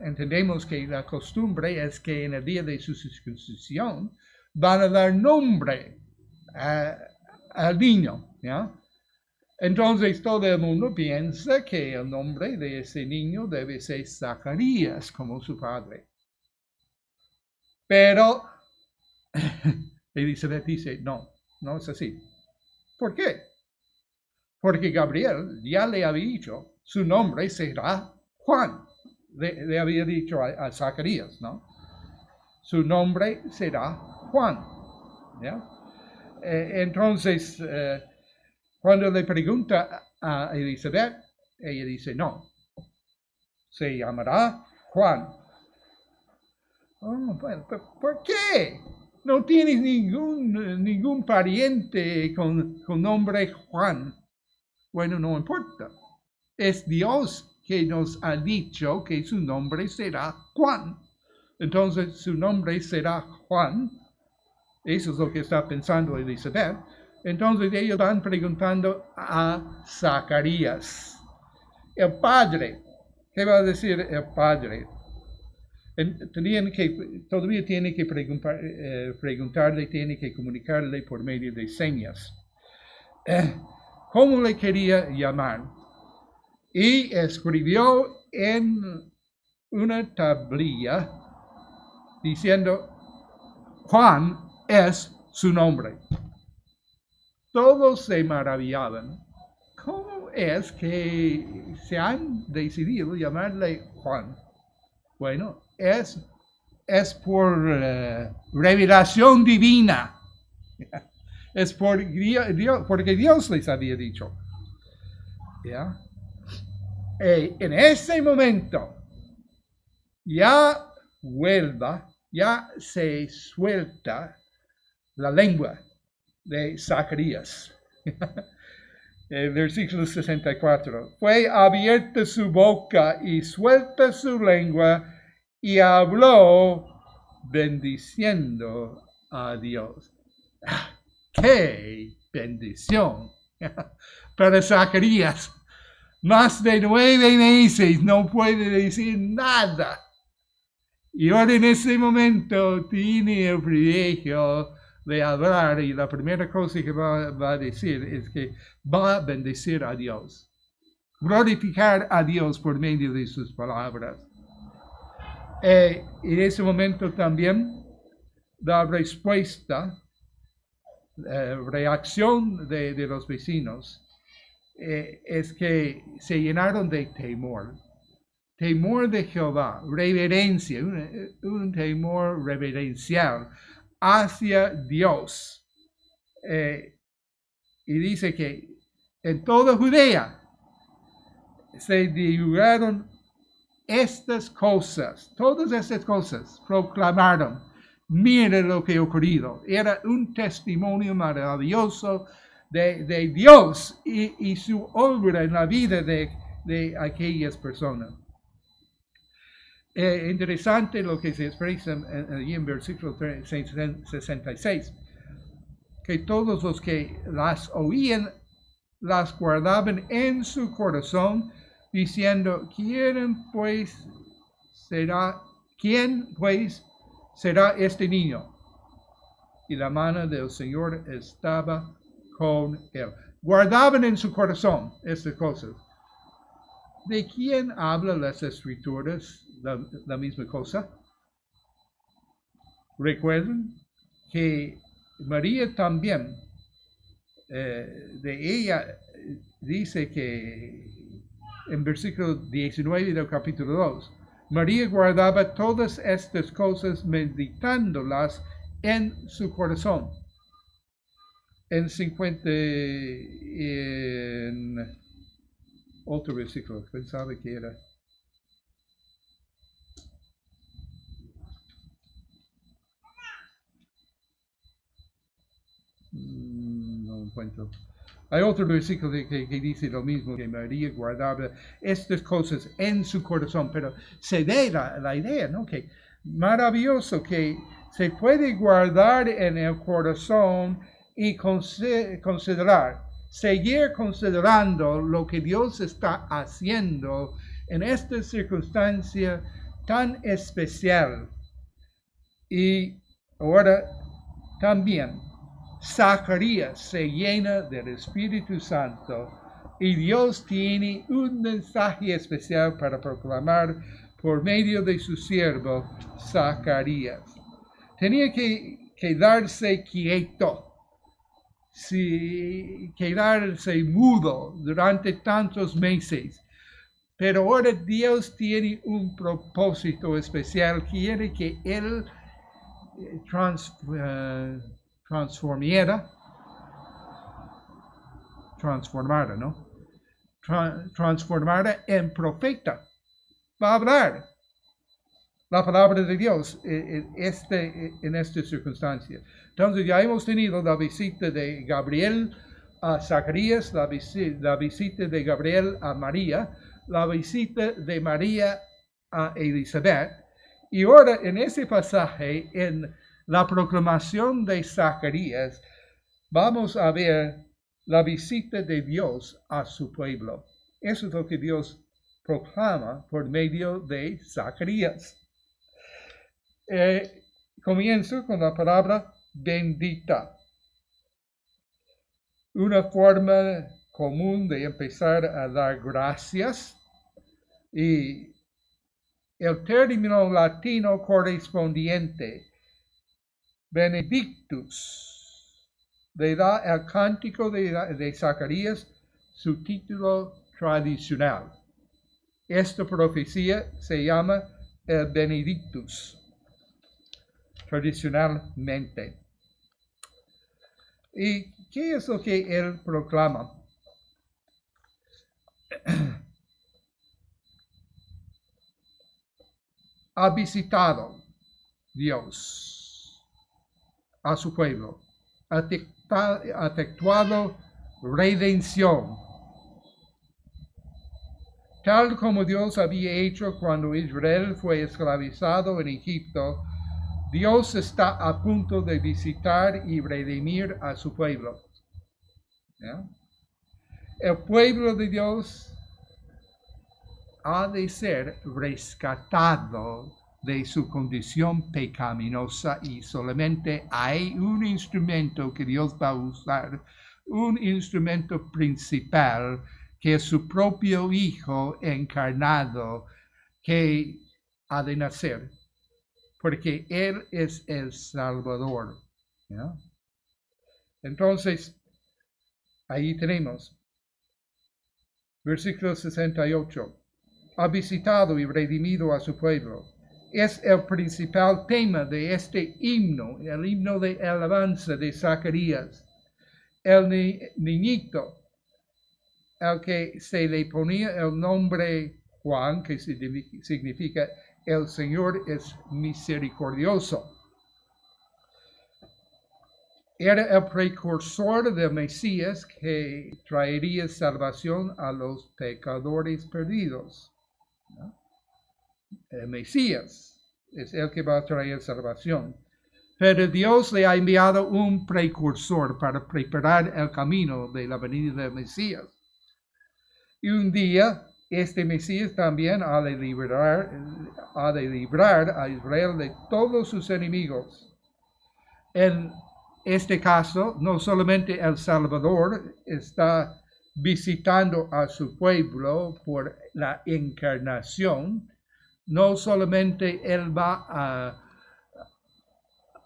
entendemos que la costumbre es que en el día de su circuncisión van a dar nombre al niño, ¿ya? Entonces todo el mundo piensa que el nombre de ese niño debe ser Zacarías como su padre. Pero Elizabeth dice, no es así. ¿Por qué? Porque Gabriel ya le había dicho, su nombre será Juan. Le había dicho a Zacarías, ¿no? Su nombre será Juan, ¿ya? Entonces, cuando le pregunta a Elizabeth, ella dice, no, se llamará Juan. Oh, bueno, ¿por qué? No tienes ningún pariente con nombre Juan. Bueno, no importa. Es Dios que nos ha dicho que su nombre será Juan. Entonces, su nombre será Juan. Eso es lo que está pensando Elizabeth. Entonces, ellos van preguntando a Zacarías. El padre. ¿Qué va a decir el padre? Todavía tiene que preguntarle, tiene que comunicarle por medio de señas. ¿Cómo le quería llamar? Y escribió en una tablilla diciendo, Juan es su nombre. Todos se maravillaban. ¿Cómo es que se han decidido llamarle Juan? Bueno, es por revelación divina. Es porque Dios les había dicho. ¿Ya? En ese momento, ya se suelta la lengua de Zacarías. El versículo 64. Fue abierta su boca y suelta su lengua y habló bendiciendo a Dios. ¡Qué bendición! Para Zacarías, más de 9 meses no puede decir nada. Y ahora en ese momento tiene el privilegio de hablar y la primera cosa que va a decir es que va a bendecir a Dios, glorificar a Dios por medio de sus palabras. En ese momento también la respuesta, reacción de los vecinos es que se llenaron de temor de Jehová, reverencia, un temor reverencial hacia Dios. Y dice que en toda Judea se divulgaron estas cosas, todas estas cosas proclamaron. Mire lo que ha ocurrido. Era un testimonio maravilloso de Dios y su obra en la vida de aquellas personas. Interesante lo que se expresa allí en versículo 66, que todos los que las oían las guardaban en su corazón, diciendo, ¿quién pues será este niño? Y la mano del Señor estaba con él. Guardaban en su corazón estas cosas. ¿De quién hablan las Escrituras la misma cosa? Recuerden que María también, de ella dice que en versículo 19 del capítulo 2, María guardaba todas estas cosas meditándolas en su corazón. En 50, en otro versículo, pensaba que era. No encuentro. Hay otro versículo que dice lo mismo, que María guardaba estas cosas en su corazón, pero se ve la idea, ¿no? Que maravilloso que se puede guardar en el corazón y considerar, seguir considerando lo que Dios está haciendo en esta circunstancia tan especial. Y ahora también Zacarías se llena del Espíritu Santo y Dios tiene un mensaje especial para proclamar por medio de su siervo Zacarías. Tenía que quedarse quieto, quedarse mudo durante tantos meses. Pero ahora Dios tiene un propósito especial, quiere que Él transformara, ¿no? Transformara en profeta. Va a hablar la palabra de Dios en esta circunstancia. Entonces ya hemos tenido la visita de Gabriel a Zacarías, la visita de Gabriel a María, la visita de María a Elizabeth. Y ahora en ese pasaje, en la proclamación de Zacarías, vamos a ver la visita de Dios a su pueblo. Eso es lo que Dios proclama por medio de Zacarías. Comienzo con la palabra bendita. Una forma común de empezar a dar gracias, y el término latino correspondiente, benedictus, le da al cántico de Zacarías su título tradicional. Esta profecía se llama el Benedictus, tradicionalmente. ¿Y qué es lo que él proclama? Ha visitado Dios a su pueblo, ha efectuado redención, tal como Dios había hecho cuando Israel fue esclavizado en Egipto. Dios está a punto de visitar y redimir a su pueblo. ¿Ya? El pueblo de Dios ha de ser rescatado de su condición pecaminosa y solamente hay un instrumento que Dios va a usar, un instrumento principal que es su propio Hijo encarnado que ha de nacer, porque Él es el Salvador. ¿Ya? Entonces, ahí tenemos, versículo 68, ha visitado y redimido a su pueblo. Es el principal tema de este himno, el himno de alabanza de Zacarías. El niñito, al que se le ponía el nombre Juan, que significa el Señor es misericordioso. Era el precursor del Mesías que traería salvación a los pecadores perdidos. ¿No? El Mesías es el que va a traer salvación. Pero Dios le ha enviado un precursor para preparar el camino de la venida del Mesías. Y un día, este Mesías también ha de librar a Israel de todos sus enemigos. En este caso, no solamente el Salvador está visitando a su pueblo por la encarnación, no solamente Él va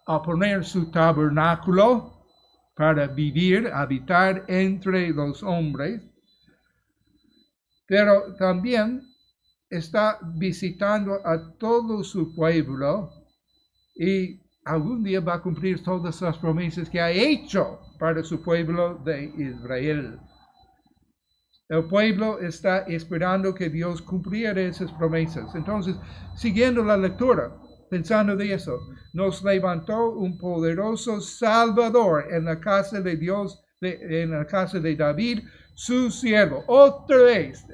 a poner su tabernáculo para vivir, habitar entre los hombres, pero también está visitando a todo su pueblo y algún día va a cumplir todas las promesas que ha hecho para su pueblo de Israel. El pueblo está esperando que Dios cumpliera esas promesas. Entonces, siguiendo la lectura, pensando de eso, nos levantó un poderoso Salvador en la casa de Dios, en la casa de David, su siervo. Otra vez,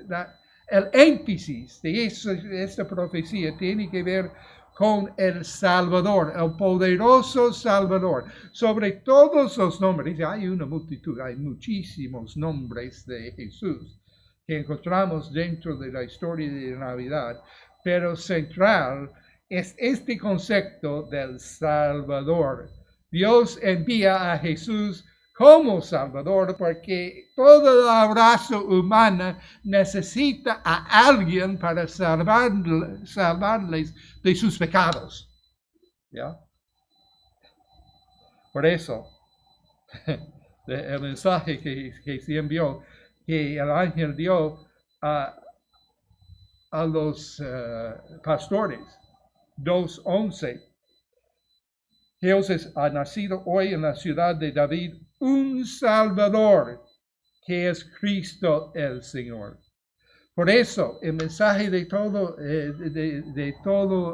el énfasis de esta profecía tiene que ver con el Salvador, el poderoso Salvador. Sobre todos los nombres, hay una multitud, hay muchísimos nombres de Jesús que encontramos dentro de la historia de Navidad, pero central es este concepto del Salvador. Dios envía a Jesús como Salvador porque toda la raza humana necesita a alguien para salvarles de sus pecados. ¿Ya? Por eso, el mensaje que se envió, que el ángel dio a los pastores, 2:11, Dios ha nacido hoy en la ciudad de David un Salvador, que es Cristo el Señor. Por eso, el mensaje de todo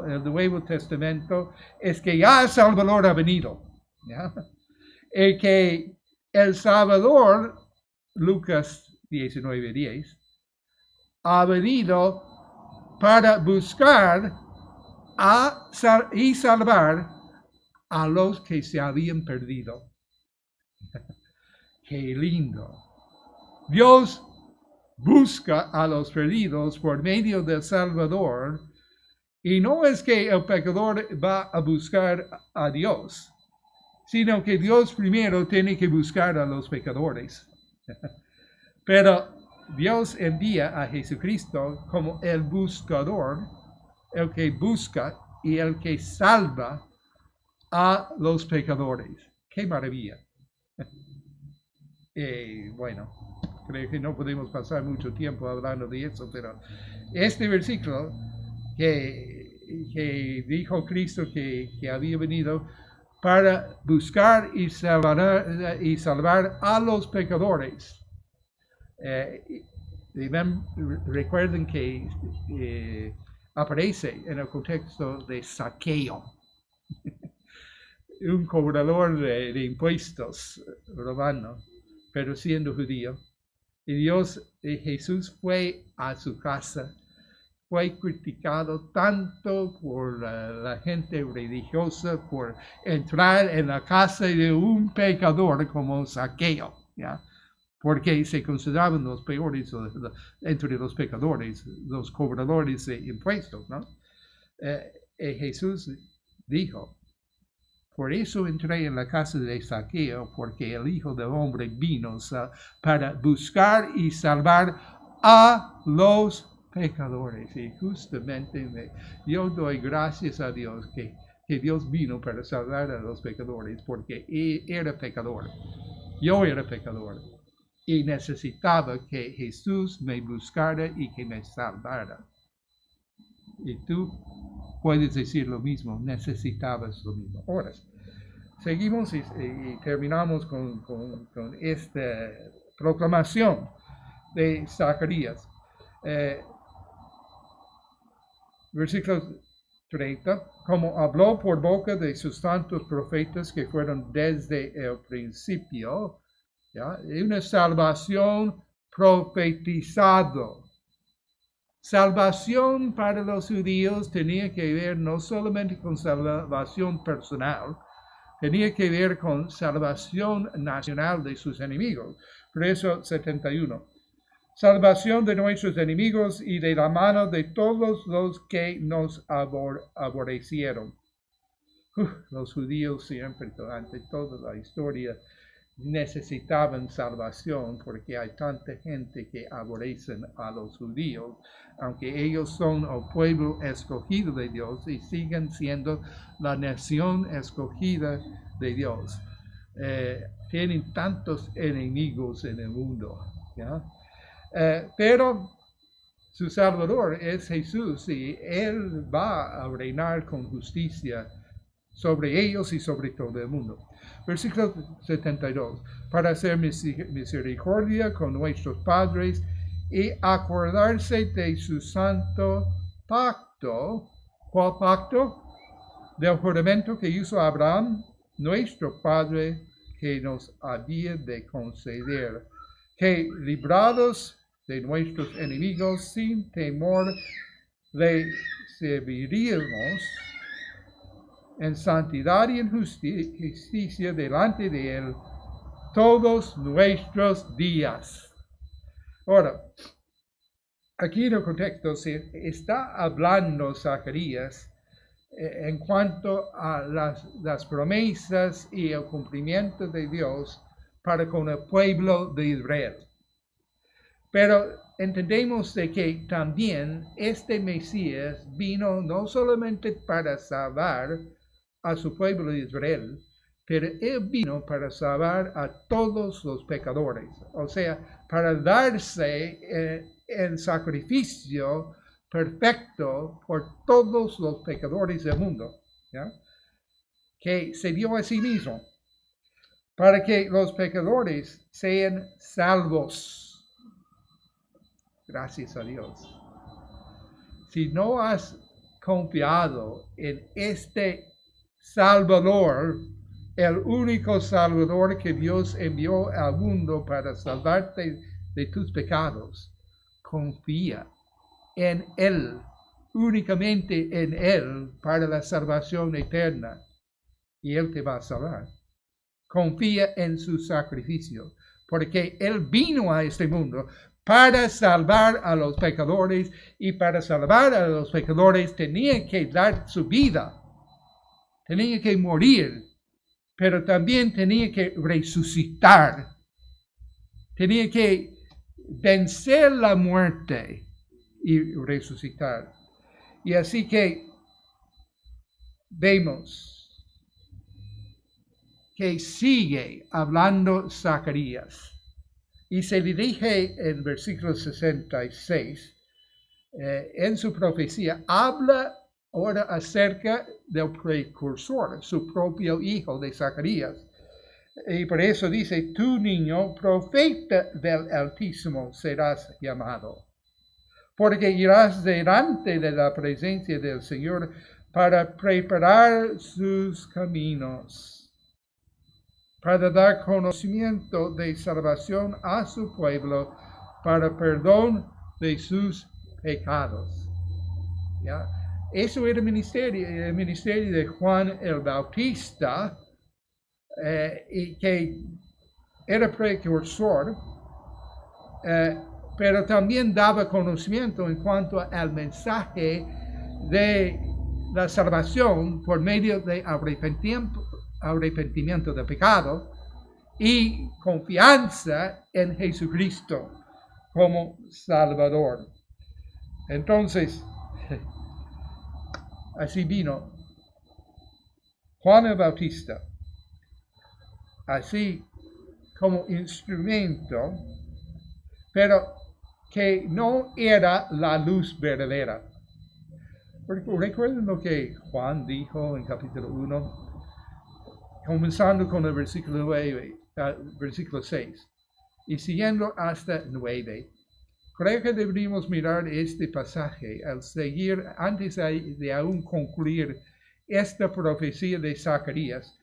el Nuevo Testamento es que ya el Salvador ha venido. ¿Ya? Y que el Salvador, Lucas 19:10, ha venido para buscar y salvar a los que se habían perdido. Qué lindo. Dios busca a los perdidos por medio del Salvador, y no es que el pecador va a buscar a Dios, sino que Dios primero tiene que buscar a los pecadores. Pero Dios envía a Jesucristo como el buscador, el que busca y el que salva a los pecadores. ¡Qué maravilla! Bueno, creo que no podemos pasar mucho tiempo hablando de eso, pero este versículo que dijo Cristo que había venido para buscar y salvar a los pecadores. Recuerden que aparece en el contexto de Zaqueo, un cobrador de impuestos romano, pero siendo judío. Y Jesús fue a su casa fue criticado tanto por la gente religiosa por entrar en la casa de un pecador como Zaqueo, ¿ya? Porque se consideraban los peores entre los pecadores, los cobradores de impuestos, ¿no? Jesús dijo, por eso entré en la casa de Zaqueo, porque el Hijo del Hombre vino para buscar y salvar a los pecadores. Y justamente yo doy gracias a Dios que Dios vino para salvar a los pecadores, porque era pecador. Yo era pecador. Y necesitaba que Jesús me buscara y que me salvara. Y tú puedes decir lo mismo, necesitabas lo mismo. Ahora, seguimos y terminamos con esta proclamación de Zacarías. Versículo 30. Como habló por boca de sus santos profetas que fueron desde el principio, ¿ya? Una salvación profetizado. Salvación para los judíos tenía que ver no solamente con salvación personal, tenía que ver con salvación nacional de sus enemigos. Por eso 71. Salvación de nuestros enemigos y de la mano de todos los que nos aborrecieron. Los judíos siempre, durante toda la historia, necesitaban salvación porque hay tanta gente que aborrecen a los judíos, aunque ellos son el pueblo escogido de Dios y siguen siendo la nación escogida de Dios. Tienen tantos enemigos en el mundo, ¿ya? Pero su Salvador es Jesús y Él va a reinar con justicia sobre ellos y sobre todo el mundo. Versículo 72. Para hacer misericordia con nuestros padres y acordarse de su santo pacto. ¿Cuál pacto? Del juramento que hizo Abraham, nuestro padre, que nos había de conceder, que librados de nuestros enemigos sin temor le serviríamos en santidad y en justicia delante de Él todos nuestros días. Ahora, aquí en el contexto se está hablando Zacarías en cuanto a las promesas y el cumplimiento de Dios para con el pueblo de Israel. Pero entendemos de que también este Mesías vino no solamente para salvar a su pueblo de Israel, pero Él vino para salvar a todos los pecadores, o sea, para darse el sacrificio perfecto por todos los pecadores del mundo, ¿ya? Que se dio a sí mismo, para que los pecadores sean salvos. Gracias a Dios. Si no has confiado en este Salvador, el único Salvador que Dios envió al mundo para salvarte de tus pecados, confía en Él, únicamente en Él, para la salvación eterna, y Él te va a salvar. Confía en su sacrificio, porque Él vino a este mundo para salvar a los pecadores, y para salvar a los pecadores tenía que dar su vida, tenía que morir, pero también tenía que resucitar, tenía que vencer la muerte y resucitar. Y así que vemos que sigue hablando Zacarías. Y se dirige en versículo 66, en su profecía, habla ahora acerca del precursor, su propio hijo de Zacarías. Y por eso dice, tú niño, profeta del Altísimo serás llamado, porque irás delante de la presencia del Señor para preparar sus caminos, para dar conocimiento de salvación a su pueblo, para perdón de sus pecados. ¿ya? Eso era el ministerio de Juan el Bautista, y que era precursor, pero también daba conocimiento en cuanto al mensaje de la salvación por medio de arrepentimiento de pecado y confianza en Jesucristo como Salvador. Entonces, así vino Juan el Bautista, así como instrumento, pero que no era la luz verdadera. Recuerden lo que Juan dijo en capítulo 1, comenzando con el versículo 9, versículo 6, y siguiendo hasta 9. Creo que deberíamos mirar este pasaje al seguir, antes de aún concluir esta profecía de Zacarías.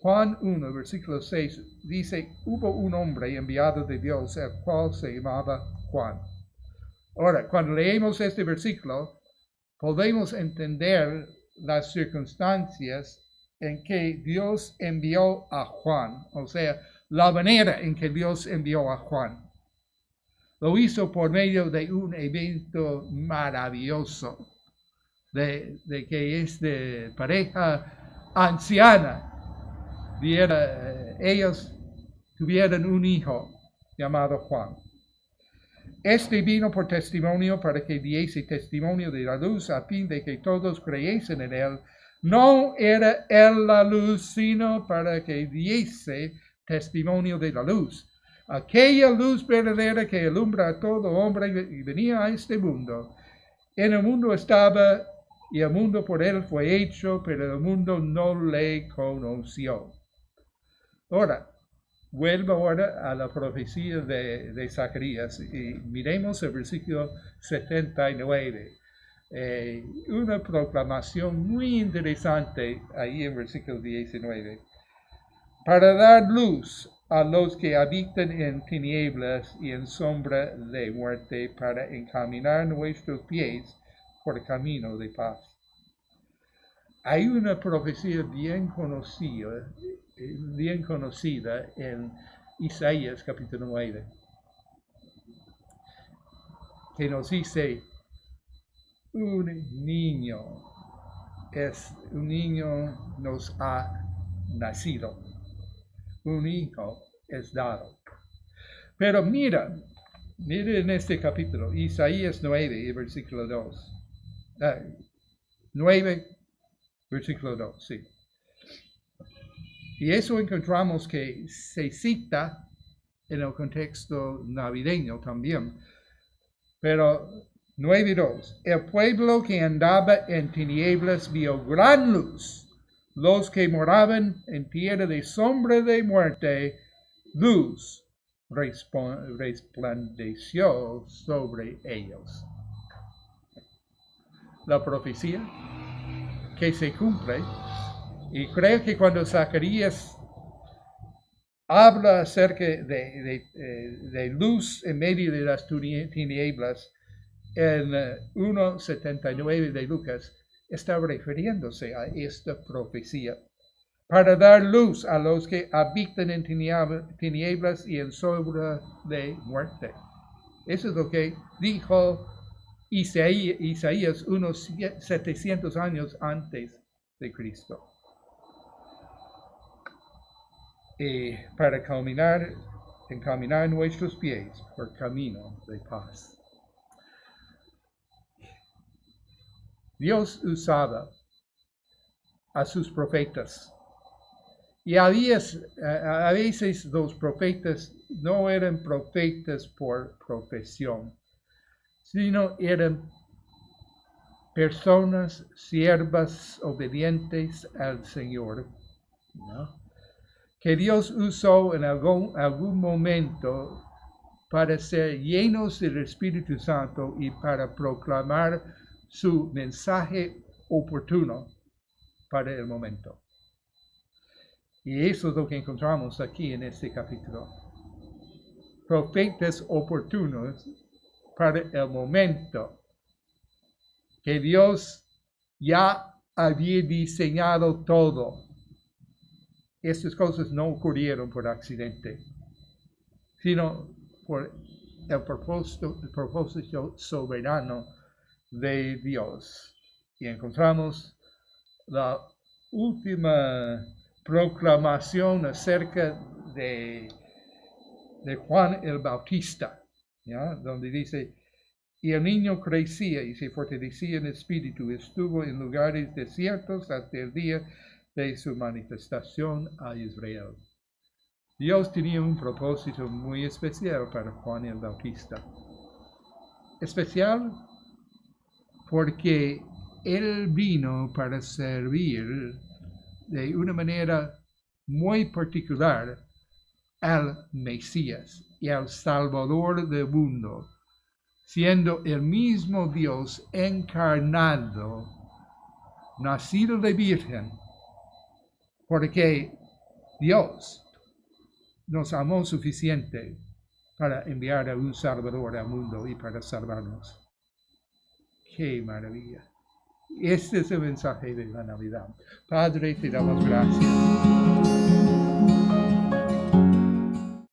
Juan 1, versículo 6, dice, hubo un hombre enviado de Dios, el cual se llamaba Juan. Ahora, cuando leemos este versículo, podemos entender las circunstancias en que Dios envió a Juan, o sea, la manera en que Dios envió a Juan. Lo hizo por medio de un evento maravilloso, de que es de pareja anciana. Ellos tuvieron un hijo llamado Juan. Este vino por testimonio para que diese testimonio de la luz a fin de que todos creyesen en él. No era él la luz, sino para que diese testimonio de la luz. Aquella luz verdadera que alumbra a todo hombre y venía a este mundo. En el mundo estaba y el mundo por él fue hecho, pero el mundo no le conoció. Ahora, vuelvo ahora a la profecía de Zacarías y miremos el versículo 79. Una proclamación muy interesante ahí en versículo 19. Para dar luz a los que habitan en tinieblas y en sombra de muerte, para encaminar nuestros pies por camino de paz. Hay una profecía bien conocida en Isaías capítulo 9, que nos dice, un niño nos ha nacido, un hijo es dado. Pero mira en este capítulo, Isaías 9, versículo 2. 9, versículo 2, sí. Y eso encontramos que se cita en el contexto navideño también. Pero 9:2. El pueblo que andaba en tinieblas vio gran luz. Los que moraban en tierra de sombra de muerte, luz resplandeció sobre ellos. La profecía que se cumple. Y creo que cuando Zacarías habla acerca de luz en medio de las tinieblas, en 1:79 de Lucas, está refiriéndose a esta profecía. Para dar luz a los que habitan en tinieblas y en sombra de muerte. Eso es lo que dijo Isaías unos 700 años antes de Cristo. Para encaminar nuestros pies por camino de paz. Dios usaba a sus profetas. Y a veces los profetas no eran profetas por profesión, sino eran personas siervas obedientes al Señor, ¿no? Que Dios usó en algún momento para ser llenos del Espíritu Santo y para proclamar su mensaje oportuno para el momento. Y eso es lo que encontramos aquí en este capítulo. Profetas oportunos para el momento que Dios ya había diseñado todo. Estas cosas no ocurrieron por accidente, sino por el propósito soberano de Dios. Y encontramos la última proclamación acerca de Juan el Bautista, ¿ya? Donde dice, y el niño crecía y se fortalecía en espíritu, estuvo en lugares desiertos hasta el día de su manifestación a Israel. Dios tenía un propósito muy especial para Juan el Bautista. Especial porque él vino para servir de una manera muy particular al Mesías y al Salvador del mundo, siendo el mismo Dios encarnado, nacido de virgen, porque Dios nos amó suficiente para enviar a un Salvador al mundo y para salvarnos. ¡Qué maravilla! Este es el mensaje de la Navidad. Padre, te damos gracias